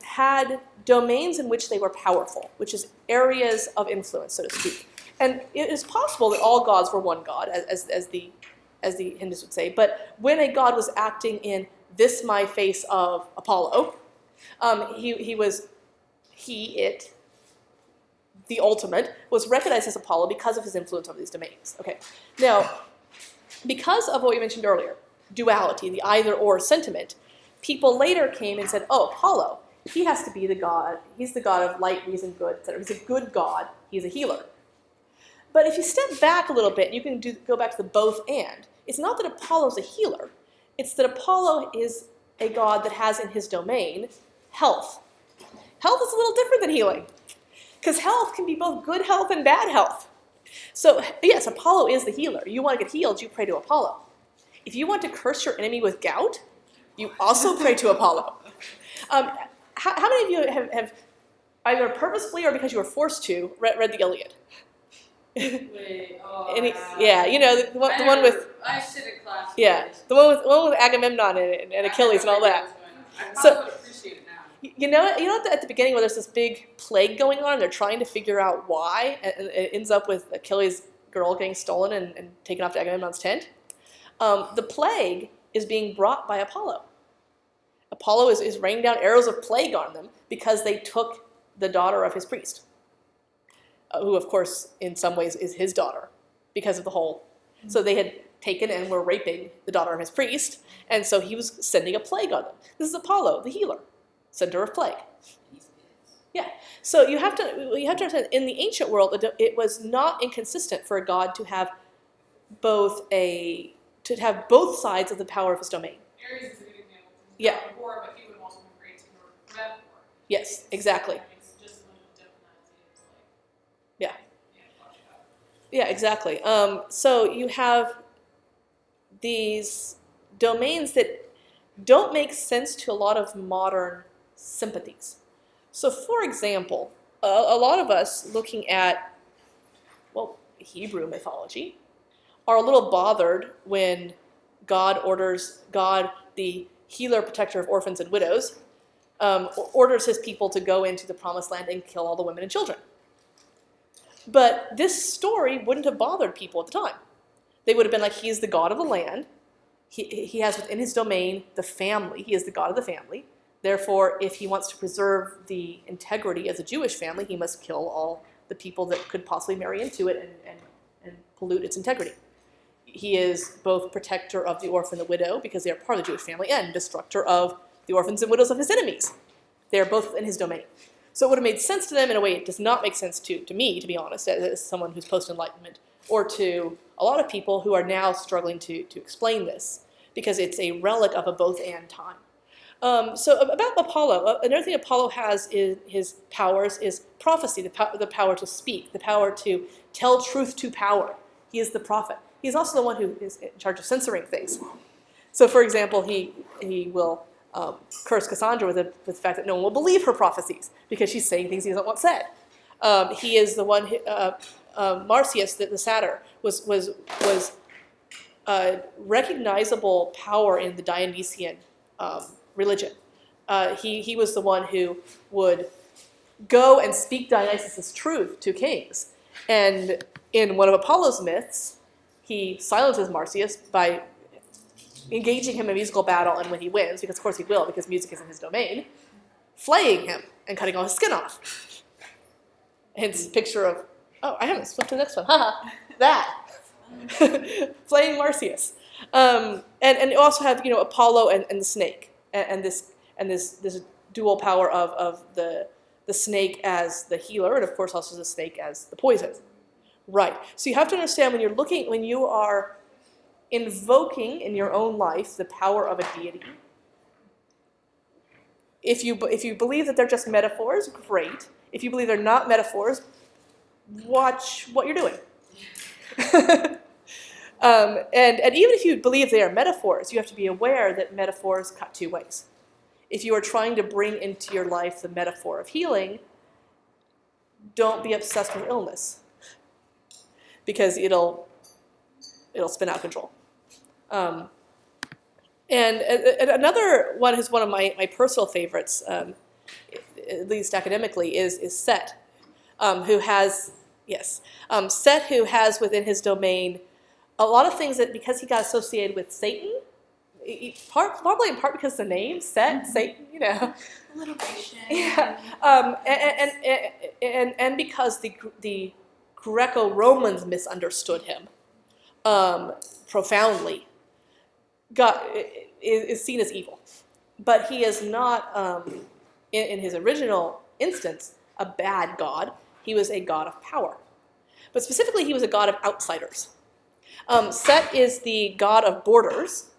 had domains in which they were powerful, which is areas of influence, so to speak. And it is possible that all gods were one god, as the Hindus would say. But when a god was acting in this my face of Apollo, the ultimate, was recognized as Apollo because of his influence over these domains. Okay. Now, because of what we mentioned earlier, duality, the either-or sentiment, people later came and said, oh, Apollo, he has to be the god. He's the god of light, reason, good, etc. He's a good god. He's a healer. But if you step back a little bit, you can go back to the both and. It's not that Apollo's a healer. It's that Apollo is a god that has in his domain health. Health is a little different than healing, because health can be both good health and bad health. So yes, Apollo is the healer. You want to get healed, you pray to Apollo. If you want to curse your enemy with gout, you also pray to Apollo. How many of you have either purposefully or because you were forced to read the Iliad? Wait, Yeah, you know the one with I sit in class. the one with Agamemnon and Achilles and all that. I probably So- would appreciate it now. You know at the beginning where there's this big plague going on, and they're trying to figure out why, and it ends up with Achilles' girl getting stolen and taken off to Agamemnon's tent. The plague is being brought by Apollo. Apollo is raining down arrows of plague on them because they took the daughter of his priest, who of course in some ways is his daughter because of the whole. So they had taken and were raping the daughter of his priest, and so he was sending a plague on them. This is Apollo, the healer, sender of plague. Yeah. So you have to understand, in the ancient world, it was not inconsistent for a god to have both sides of the power of his domain. Aries is a good example. Yeah. God of war, but he would also be great to prevent war. Yes, exactly. It's just as much of diplomacy as like. Yeah. Watch out. Yeah, exactly. So you have these domains that don't make sense to a lot of modern sympathies. So, for example, a lot of us looking at, Hebrew mythology, are a little bothered when God, the healer, protector of orphans and widows, orders his people to go into the promised land and kill all the women and children. But this story wouldn't have bothered people at the time. They would have been like, he is the god of the land. He has within his domain the family. He is the god of the family. Therefore, if he wants to preserve the integrity as a Jewish family, he must kill all the people that could possibly marry into it and pollute its integrity. He is both protector of the orphan and the widow, because they are part of the Jewish family, and destructor of the orphans and widows of his enemies. They are both within his domain. So it would have made sense to them in a way it does not make sense to me, to be honest, as someone who's post-Enlightenment, or to a lot of people who are now struggling to explain this, because it's a relic of a both-and time. So about Apollo, another thing Apollo has in his powers is prophecy, the power to speak, the power to tell truth to power. He is the prophet. He's also the one who is in charge of censoring things. So, for example, he will curse Cassandra with the fact that no one will believe her prophecies because she's saying things he doesn't want said. He is the one who, Marsyas, the satyr, was recognizable power in the Dionysian religion. He was the one who would go and speak Dionysus' truth to kings. And in one of Apollo's myths, he silences Marsyas by engaging him in a musical battle, and when he wins, because of course he will, because music is in his domain, flaying him and cutting all his skin off. Hence, picture of, oh, I haven't flipped to the next one, haha, that. Flaying Marsyas. And you also have, Apollo and the snake, and this dual power of the snake as the healer, and of course also the snake as the poison. Right. So you have to understand when you are invoking in your own life the power of a deity. If you believe that they're just metaphors, great. If you believe they're not metaphors, watch what you're doing. And even if you believe they are metaphors, you have to be aware that metaphors cut two ways. If you are trying to bring into your life the metaphor of healing, don't be obsessed with illness, because it'll spin out of control. And another one who's one of my personal favorites, at least academically, is Set, who has within his domain a lot of things that, because he got associated with Satan, probably in part because of the name, Set, Satan, Alliteration. Yeah, and because the Greco-Romans misunderstood him profoundly, is seen as evil. But he is not, in his original instance, a bad god. He was a god of power. But specifically, he was a god of outsiders. Set is the god of borders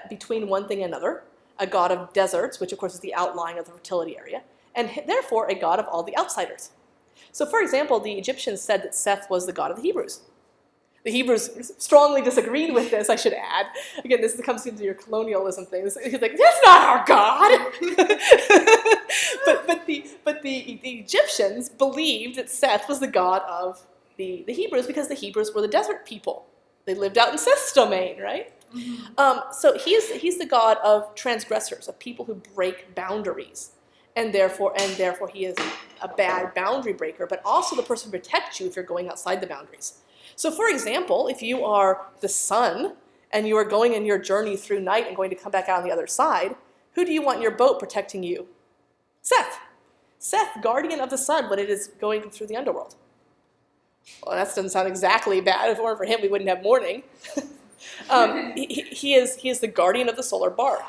between one thing and another, a god of deserts, which of course is the outlying of the fertility area, and therefore a god of all the outsiders. So for example, the Egyptians said that Seth was the god of the Hebrews. The Hebrews strongly disagreed with this, I should add. Again, this comes into your colonialism thing. He's like, that's not our God! but the Egyptians believed that Seth was the god of the Hebrews because the Hebrews were the desert people. They lived out in Seth's domain, right? Mm-hmm. So he's the god of transgressors, of people who break boundaries. And therefore he is a bad boundary breaker, but also the person who protects you if you're going outside the boundaries. So for example, if you are the sun and you are going in your journey through night and going to come back out on the other side, who do you want in your boat protecting you? Seth. Seth, guardian of the sun when it is going through the underworld. Well, that doesn't sound exactly bad. If it weren't for him, we wouldn't have morning. He is the guardian of the solar bark.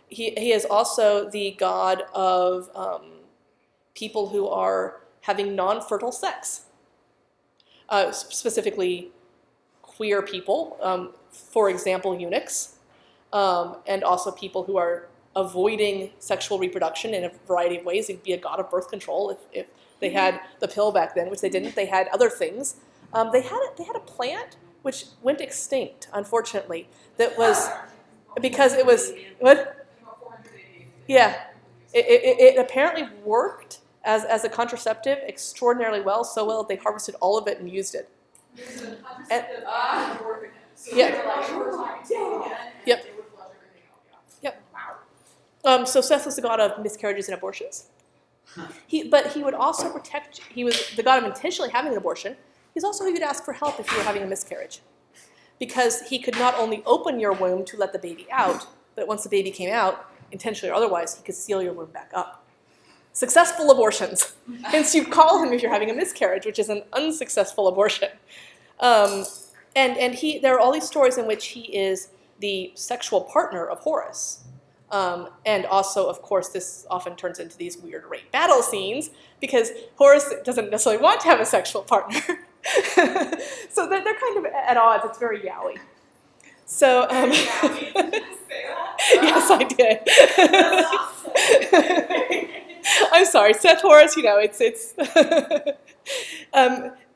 He is also the god of people who are having non-fertile sex. Specifically queer people, for example, eunuchs, and also people who are avoiding sexual reproduction in a variety of ways. They'd be a god of birth control if they had the pill back then, which they didn't. They had other things. They had a plant which went extinct, unfortunately. That was because it was what? Yeah, it apparently worked as a contraceptive extraordinarily well, so well that they harvested all of it and used it. So Seth was the god of miscarriages and abortions. But he would also protect, he was the god of intentionally having an abortion. He's also who you'd ask for help if you were having a miscarriage. Because he could not only open your womb to let the baby out, but once the baby came out, intentionally or otherwise, he could seal your womb back up. Successful abortions. Hence you call him if you're having a miscarriage, which is an unsuccessful abortion. And there are all these stories in which he is the sexual partner of Horus. And also, of course, this often turns into these weird rape battle scenes because Horus doesn't necessarily want to have a sexual partner. So they're kind of at odds. It's very yaoi. So, yeah, Yes, I did. That's awesome. I'm sorry, Seth Horus. It's.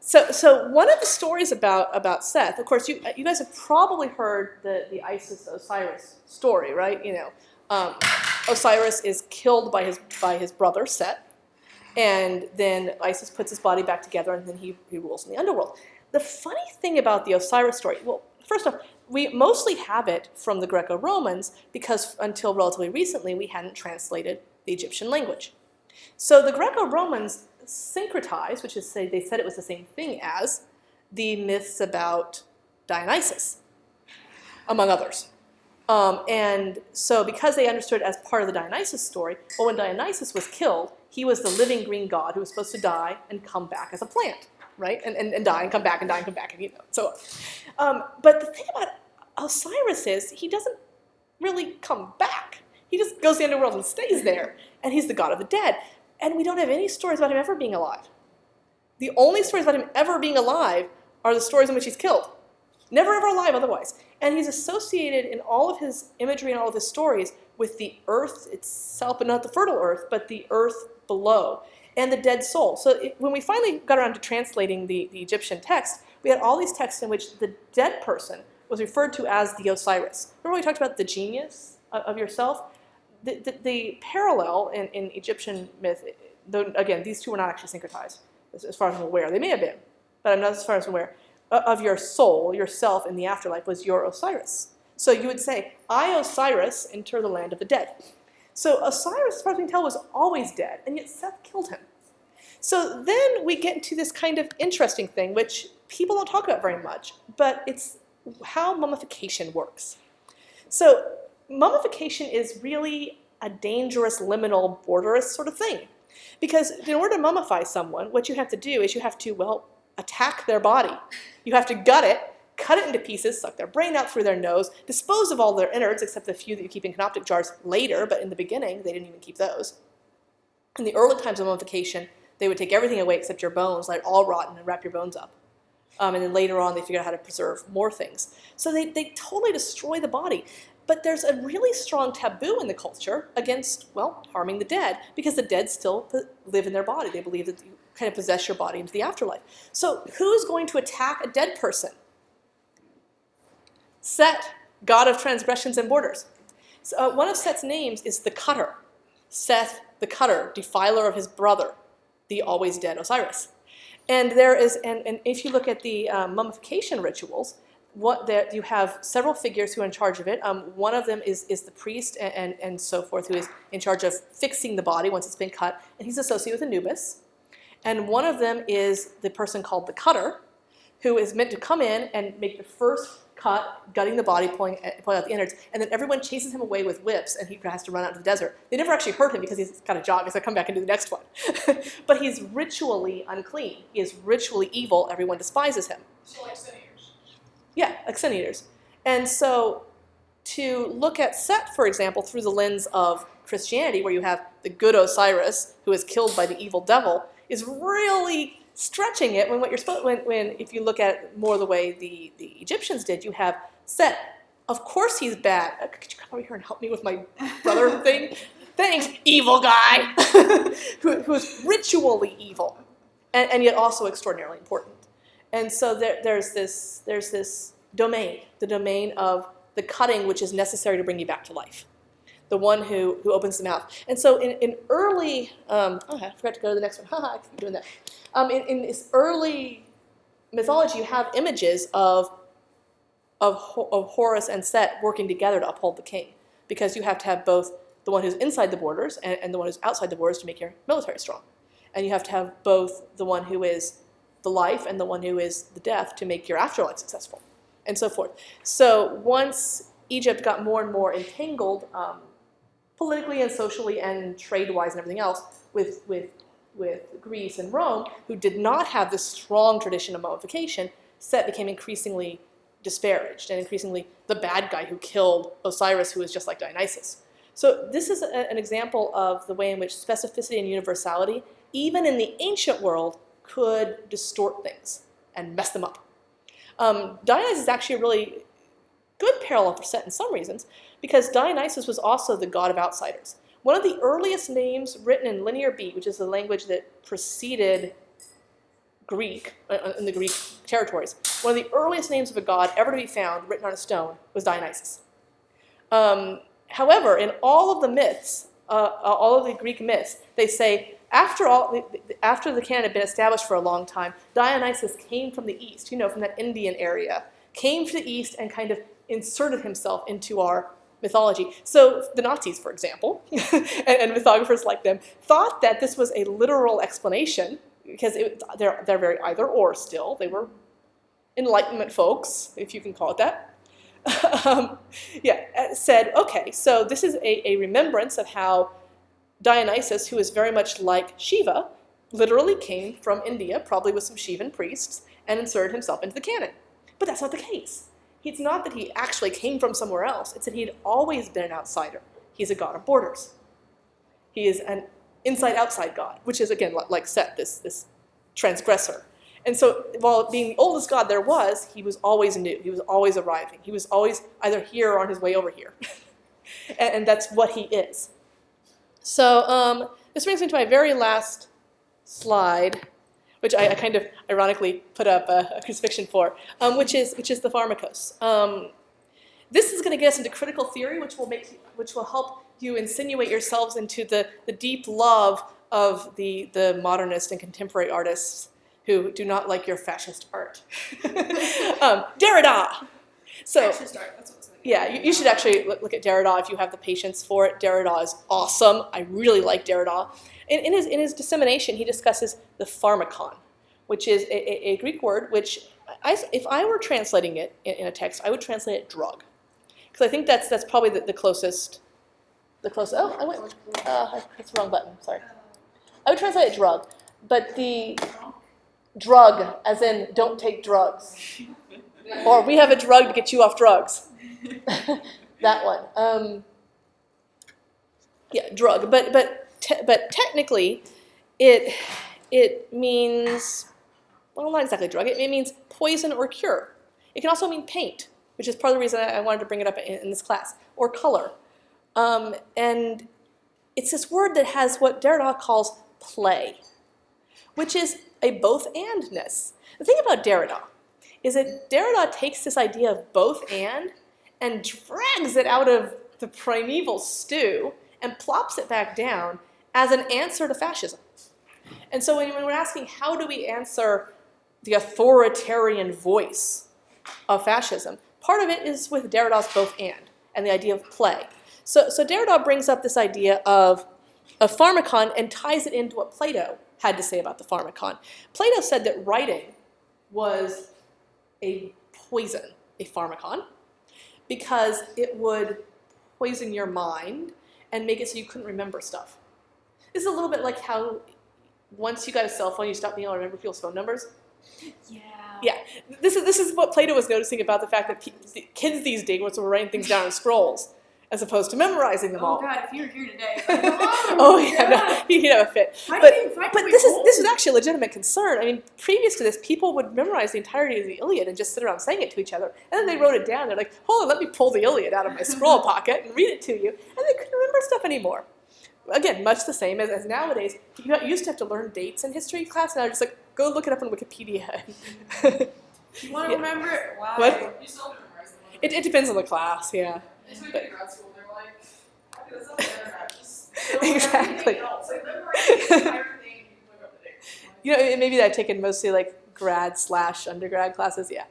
So one of the stories about Seth, of course, you guys have probably heard the Isis Osiris story, right? Osiris is killed by his brother Set, and then Isis puts his body back together, and then he rules in the underworld. The funny thing about the Osiris story, well, first off, we mostly have it from the Greco-Romans because until relatively recently we hadn't translated the Egyptian language. So the Greco-Romans syncretized, which is they said it was the same thing as the myths about Dionysus, among others. And so because they understood it as part of the Dionysus story, well, when Dionysus was killed, he was the living green god who was supposed to die and come back as a plant, right? And die and come back and die and come back, and so on. But the thing about Osiris is he doesn't really come back. He just goes to the underworld and stays there, and he's the god of the dead. And we don't have any stories about him ever being alive. The only stories about him ever being alive are the stories in which he's killed. Never ever alive otherwise. And he's associated in all of his imagery and all of his stories with the earth itself, but not the fertile earth, but the earth below, and the dead soul. So when we finally got around to translating the Egyptian text, we had all these texts in which the dead person was referred to as the Osiris. Remember we talked about the genius of yourself? The parallel in Egyptian myth, though again, these two were not actually syncretized, as far as I'm aware. They may have been, but I'm not as far as I'm aware. Of your soul, yourself in the afterlife, was your Osiris. So you would say, I, Osiris, enter the land of the dead. So Osiris, as far as we can tell, was always dead, and yet Seth killed him. So then we get into this kind of interesting thing, which people don't talk about very much, but it's how mummification works. So mummification is really a dangerous, liminal, borderless sort of thing. Because in order to mummify someone, what you have to do is you have to, attack their body. You have to gut it, cut it into pieces, suck their brain out through their nose, dispose of all their innards, except the few that you keep in canoptic jars later, but in the beginning, they didn't even keep those. In the early times of mummification, they would take everything away except your bones, let it all rotten, and wrap your bones up. And then later on, they figured out how to preserve more things. So they totally destroy the body. But there's a really strong taboo in the culture against, harming the dead, because the dead still live in their body. They believe that you kind of possess your body into the afterlife. So who's going to attack a dead person? Set, god of transgressions and borders. So, one of Set's names is the Cutter. Seth, the Cutter, defiler of his brother, the always dead Osiris. And there is, and if you look at the mummification rituals, you have several figures who are in charge of it. One of them is the priest and so forth, who is in charge of fixing the body once it's been cut, and he's associated with Anubis. And one of them is the person called the Cutter, who is meant to come in and make the first cut, gutting the body, pulling out the innards, and then everyone chases him away with whips, and he has to run out into the desert. They never actually hurt him because he's got a job. He's going to come back and do the next one. But he's ritually unclean. He is ritually evil. Everyone despises him. So like Sin-Eaters. Yeah, like Sin-Eaters. And so to look at Set, for example, through the lens of Christianity, where you have the good Osiris, who is killed by the evil devil, is really stretching it when if you look at it more the way the Egyptians did, you have Set. Of course he's bad. Could you come over here and help me with my brother thing? Thanks, evil guy. who is ritually evil, and yet also extraordinarily important. And so there's this domain, the domain of the cutting, which is necessary to bring you back to life. The one who opens the mouth. And so in early, I forgot to go to the next one. I keep doing that. In this early mythology, you have images of Horus and Set working together to uphold the king, because you have to have both the one who's inside the borders and the one who's outside the borders to make your military strong. And you have to have both the one who is the life and the one who is the death to make your afterlife successful, and so forth. So once Egypt got more and more entangled politically and socially and trade-wise and everything else with Greece and Rome, who did not have this strong tradition of mummification, Set became increasingly disparaged and increasingly the bad guy who killed Osiris, who was just like Dionysus. So this is an example of the way in which specificity and universality, even in the ancient world, could distort things and mess them up. Dionysus is actually a really good parallel for set in some reasons, because Dionysus was also the god of outsiders. One of the earliest names written in Linear B, which is the language that preceded Greek, in the Greek territories, one of the earliest names of a god ever to be found written on a stone was Dionysus. However, in all of the myths, all of the Greek myths, they say after the canon had been established for a long time, Dionysus came from the east, from that Indian area, came to the east and kind of inserted himself into our mythology. So the Nazis, for example, and mythographers like them, thought that this was a literal explanation, because they're very either or still. They were Enlightenment folks, if you can call it that. Said, okay, so this is a remembrance of how Dionysus, who is very much like Shiva, literally came from India, probably with some Shivan priests, and inserted himself into the canon. But that's not the case. It's not that he actually came from somewhere else. It's that he had always been an outsider. He's a god of borders. He is an inside-outside god, which is, again, like Set, this transgressor. And so while being the oldest god there was, he was always new. He was always arriving. He was always either here or on his way over here. and that's what he is. So this brings me to my very last slide, which I kind of ironically put up a crucifixion for, which is the Pharmakos. This is going to get us into critical theory, which will help you insinuate yourselves into the deep love of the modernist and contemporary artists who do not like your fascist art. Derrida. So, Fascist art, that's what it's like. yeah, you should actually look at Derrida if you have the patience for it. Derrida is awesome. I really like Derrida. In his dissemination, he discusses the pharmakon, which is a Greek word which, if I were translating it in a text, I would translate it drug. Because I think that's probably the closest. Oh, I went. That's the wrong button. Sorry. I would translate it drug, but the drug, as in don't take drugs, or we have a drug to get you off drugs. That one. Drug. But technically, it means, well, not exactly drug. It means poison or cure. It can also mean paint, which is part of the reason I wanted to bring it up in this class, or color. And it's this word that has what Derrida calls play, which is a both-and-ness. The thing about Derrida is that Derrida takes this idea of both-and drags it out of the primeval stew and plops it back down as an answer to fascism. And so when we're asking how do we answer the authoritarian voice of fascism, part of it is with Derrida's both-and the idea of play. So Derrida brings up this idea of a pharmakon and ties it into what Plato had to say about the pharmakon. Plato said that writing was a poison, a pharmakon, because it would poison your mind and make it so you couldn't remember stuff. This is a little bit like how once you got a cell phone, you stopped being able to remember people's phone numbers. Yeah. This is what Plato was noticing about the fact that kids these days were writing things down in scrolls as opposed to memorizing them all. Oh God, if you were here today. Oh yeah, no, he'd have a fit. But this is actually a legitimate concern. I mean, previous to this, people would memorize the entirety of the Iliad and just sit around saying it to each other, and then they wrote it down. They're like, hold on, let me pull the Iliad out of my scroll pocket and read it to you, and they couldn't remember stuff anymore. Again, much the same as nowadays. You used to have to learn dates in history class, now just like, go look it up on Wikipedia. You want to remember it? Wow. What? You still have to memorize them. It depends on the class, yeah. Until you get to grad school, they're like, I do this on the internet. Just Exactly. else. Like, memorize the entire thing, you can look up the dates. Maybe I've taken mostly like grad/undergrad classes, yeah.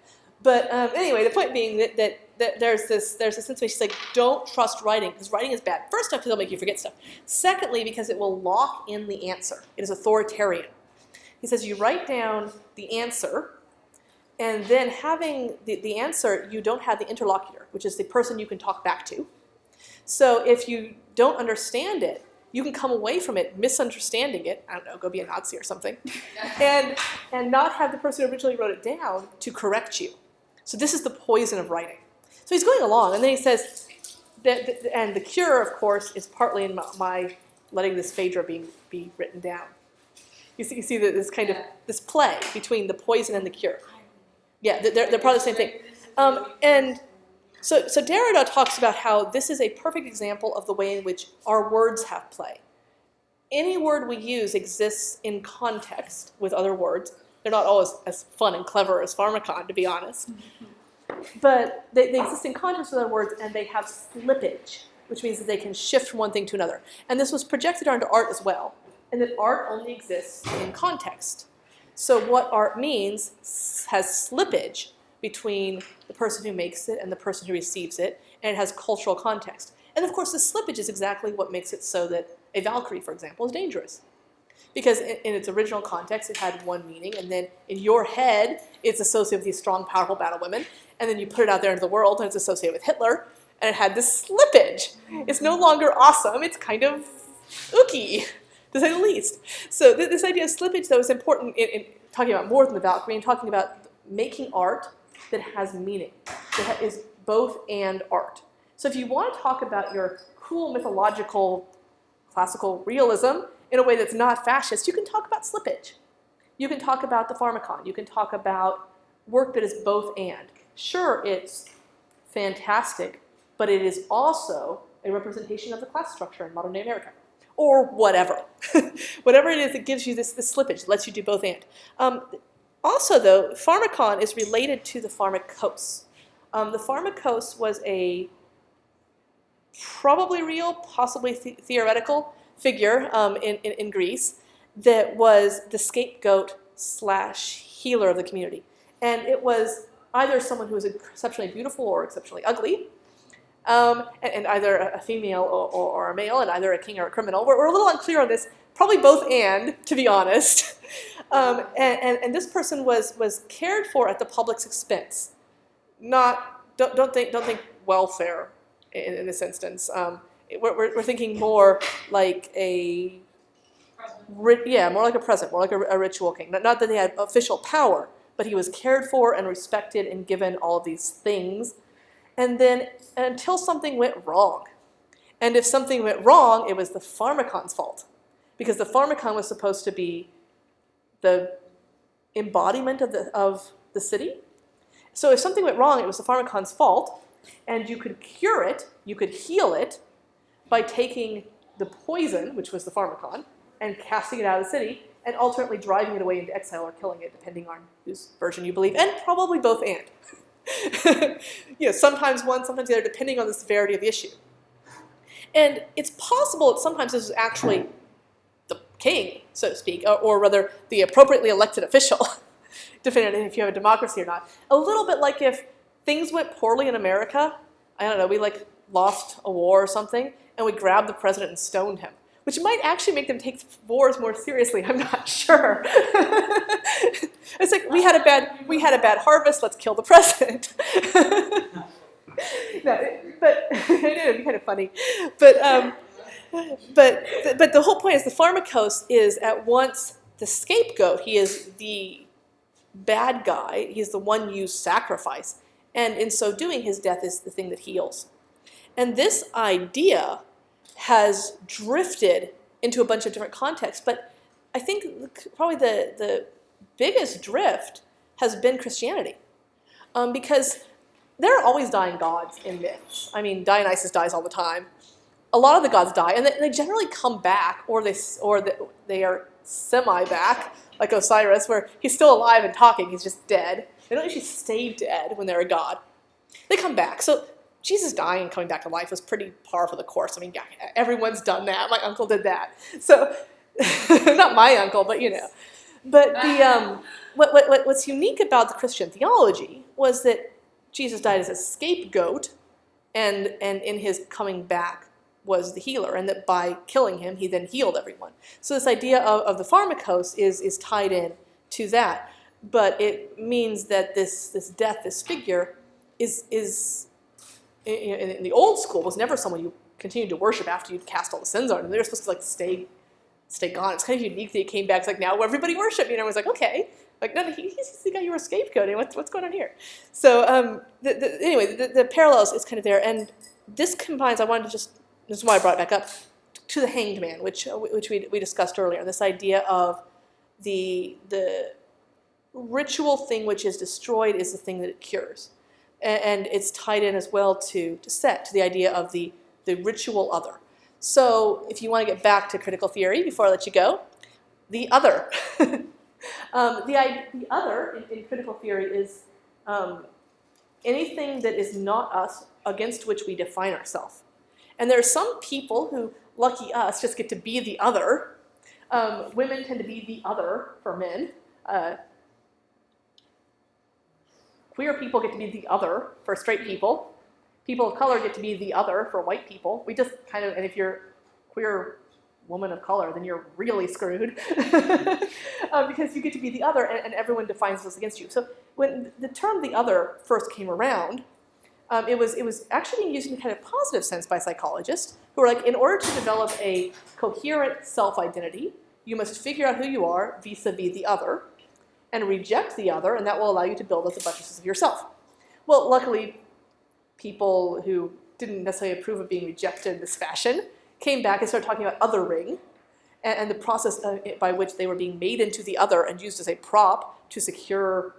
But anyway, the point being that there's this sense in which she's like, don't trust writing, because writing is bad. First off, because it'll make you forget stuff. Secondly, because it will lock in the answer. It is authoritarian. He says you write down the answer, and then having the answer, you don't have the interlocutor, which is the person you can talk back to. So if you don't understand it, you can come away from it misunderstanding it, I don't know, go be a Nazi or something, and not have the person who originally wrote it down to correct you. So this is the poison of writing. So he's going along, and then he says, and the cure, of course, is partly in my letting this Phaedra be written down. You see that this kind of, this play between the poison and the cure. Yeah, they're probably the same thing. And So Derrida talks about how this is a perfect example of the way in which our words have play. Any word we use exists in context with other words. They're not always as fun and clever as pharmacon, to be honest. But they exist in context with other words, and they have slippage, which means that they can shift from one thing to another. And this was projected onto art as well, and that art only exists in context. So what art means has slippage between the person who makes it and the person who receives it, and it has cultural context. And of course, the slippage is exactly what makes it so that a Valkyrie, for example, is dangerous. Because in its original context, it had one meaning, and then in your head, it's associated with these strong, powerful battle women, and then you put it out there into the world, and it's associated with Hitler, and it had this slippage. It's no longer awesome, it's kind of ooky, to say the least. So this idea of slippage, though, is important in talking about more than the Valkyrie, and talking about making art that has meaning, that is both and art. So if you want to talk about your cool mythological classical realism in a way that's not fascist, you can talk about slippage. You can talk about the pharmacon. You can talk about work that is both and. Sure, it's fantastic, but it is also a representation of the class structure in modern-day America. Or whatever. Whatever it is that gives you this slippage, lets you do both and. Also, though, pharmacon is related to the pharmakos. The pharmakos was a probably real, possibly theoretical figure in Greece that was the scapegoat / healer of the community. And it was either someone who was exceptionally beautiful or exceptionally ugly, and either a female or a male, and either a king or a criminal. We're a little unclear on this, probably both and, to be honest. And this person was cared for at the public's expense. Don't think welfare in this instance. We're thinking more like more like a president, more like a ritual king. Not that they had official power, but he was cared for and respected and given all of these things. And then until something went wrong. And if something went wrong, it was the pharmacon's fault. Because the pharmacon was supposed to be the embodiment of the city. So if something went wrong, it was the pharmacon's fault, and you could cure it, you could heal it, by taking the poison, which was the pharmacon, and casting it out of the city, and ultimately driving it away into exile or killing it, depending on whose version you believe, and probably both and. Sometimes one, sometimes the other, depending on the severity of the issue. And it's possible that sometimes this is actually the king, so to speak, or rather the appropriately elected official, depending on if you have a democracy or not. A little bit like if things went poorly in America, I don't know, we lost a war or something, and we grabbed the president and stoned him, which might actually make them take wars more seriously. I'm not sure. It's like we had a bad harvest. Let's kill the president. No, but it'd be kind of funny. But the whole point is the pharmakos is at once the scapegoat. He is the bad guy. He's the one you sacrifice, and in so doing, his death is the thing that heals. And this idea has drifted into a bunch of different contexts, but I think probably the biggest drift has been Christianity. Because there are always dying gods in myths. I mean, Dionysus dies all the time. A lot of the gods die, and they generally come back, or they are semi-back, like Osiris, where he's still alive and talking, he's just dead. They don't usually stay dead when they're a god. They come back. So Jesus dying and coming back to life was pretty par for the course. I mean, yeah, everyone's done that. My uncle did that. So, not my uncle, but But what's unique about the Christian theology was that Jesus died as a scapegoat, and in his coming back was the healer, and that by killing him, he then healed everyone. So this idea of the pharmakos is tied in to that. But it means that this death, this figure, is in the old school was never someone you continued to worship after you'd cast all the sins on them. They were supposed to stay gone. It's kind of unique that he came back. It's like, now everybody worship me. And I was like, okay. Like, no, he's the guy you were scapegoating. What's going on here? So anyway, the parallels is kind of there. And this combines, this is why I brought it back up, to the hanged man, which we discussed earlier. This idea of the ritual thing which is destroyed is the thing that it cures. And it's tied in as well to Set, to the idea of the ritual other. So if you want to get back to critical theory before I let you go, the other. The other in critical theory is anything that is not us against which we define ourselves. And there are some people who, lucky us, just get to be the other. Women tend to be the other for men. Queer people get to be the other for straight people. People of color get to be the other for white people. We just kind of, and if you're queer woman of color, then you're really screwed because you get to be the other, and everyone defines this against you. So when the term "the other" first came around, it was actually being used in a kind of positive sense by psychologists who were like, in order to develop a coherent self-identity, you must figure out who you are vis-a-vis the other, and reject the other, and that will allow you to build up the buttresses of yourself. Well, luckily, people who didn't necessarily approve of being rejected in this fashion came back and started talking about othering, and the process by which they were being made into the other and used as a prop to secure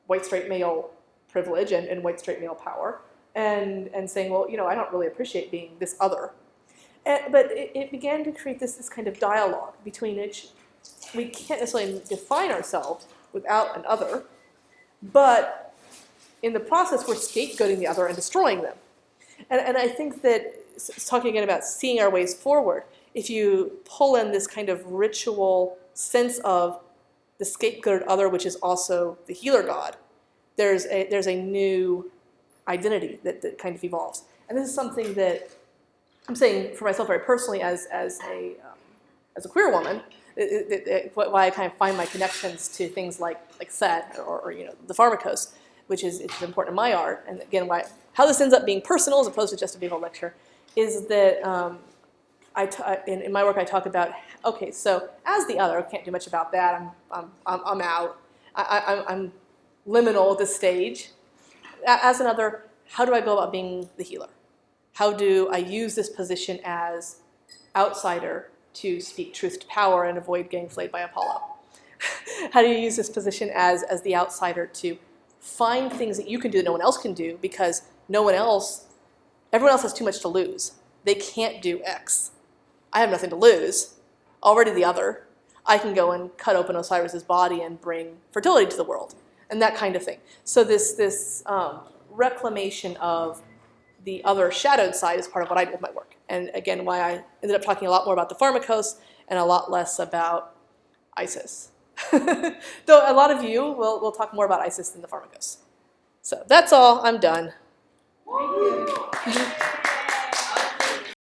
white straight male privilege and white straight male power, and saying, well, you know, I don't really appreciate being this other. But it began to create this kind of dialogue between which we can't necessarily define ourselves without an other, but in the process we're scapegoating the other and destroying them. And I think that, talking again about seeing our ways forward, if you pull in this kind of ritual sense of the scapegoated other, which is also the healer god, there's a new identity that kind of evolves. And this is something that I'm saying for myself very personally as a queer woman, why I kind of find my connections to things like Set or you know, the Pharmacos, which is important in my art, and again how this ends up being personal as opposed to just a big old lecture, is that in my work I talk about, okay, so as the other, I can't do much about that. I'm out. I'm liminal at this stage. As another, how do I go about being the healer? How do I use this position as outsider to speak truth to power and avoid getting flayed by Apollo? How do you use this position as the outsider to find things that you can do that no one else can do, because everyone else has too much to lose. They can't do X. I have nothing to lose. Already the other. I can go and cut open Osiris's body and bring fertility to the world, and that kind of thing. So this reclamation of the other shadowed side is part of what I do with my work. And again, why I ended up talking a lot more about the Pharmacos and a lot less about ISIS. Though a lot of you will talk more about ISIS than the Pharmacos. So that's all. I'm done. Thank you.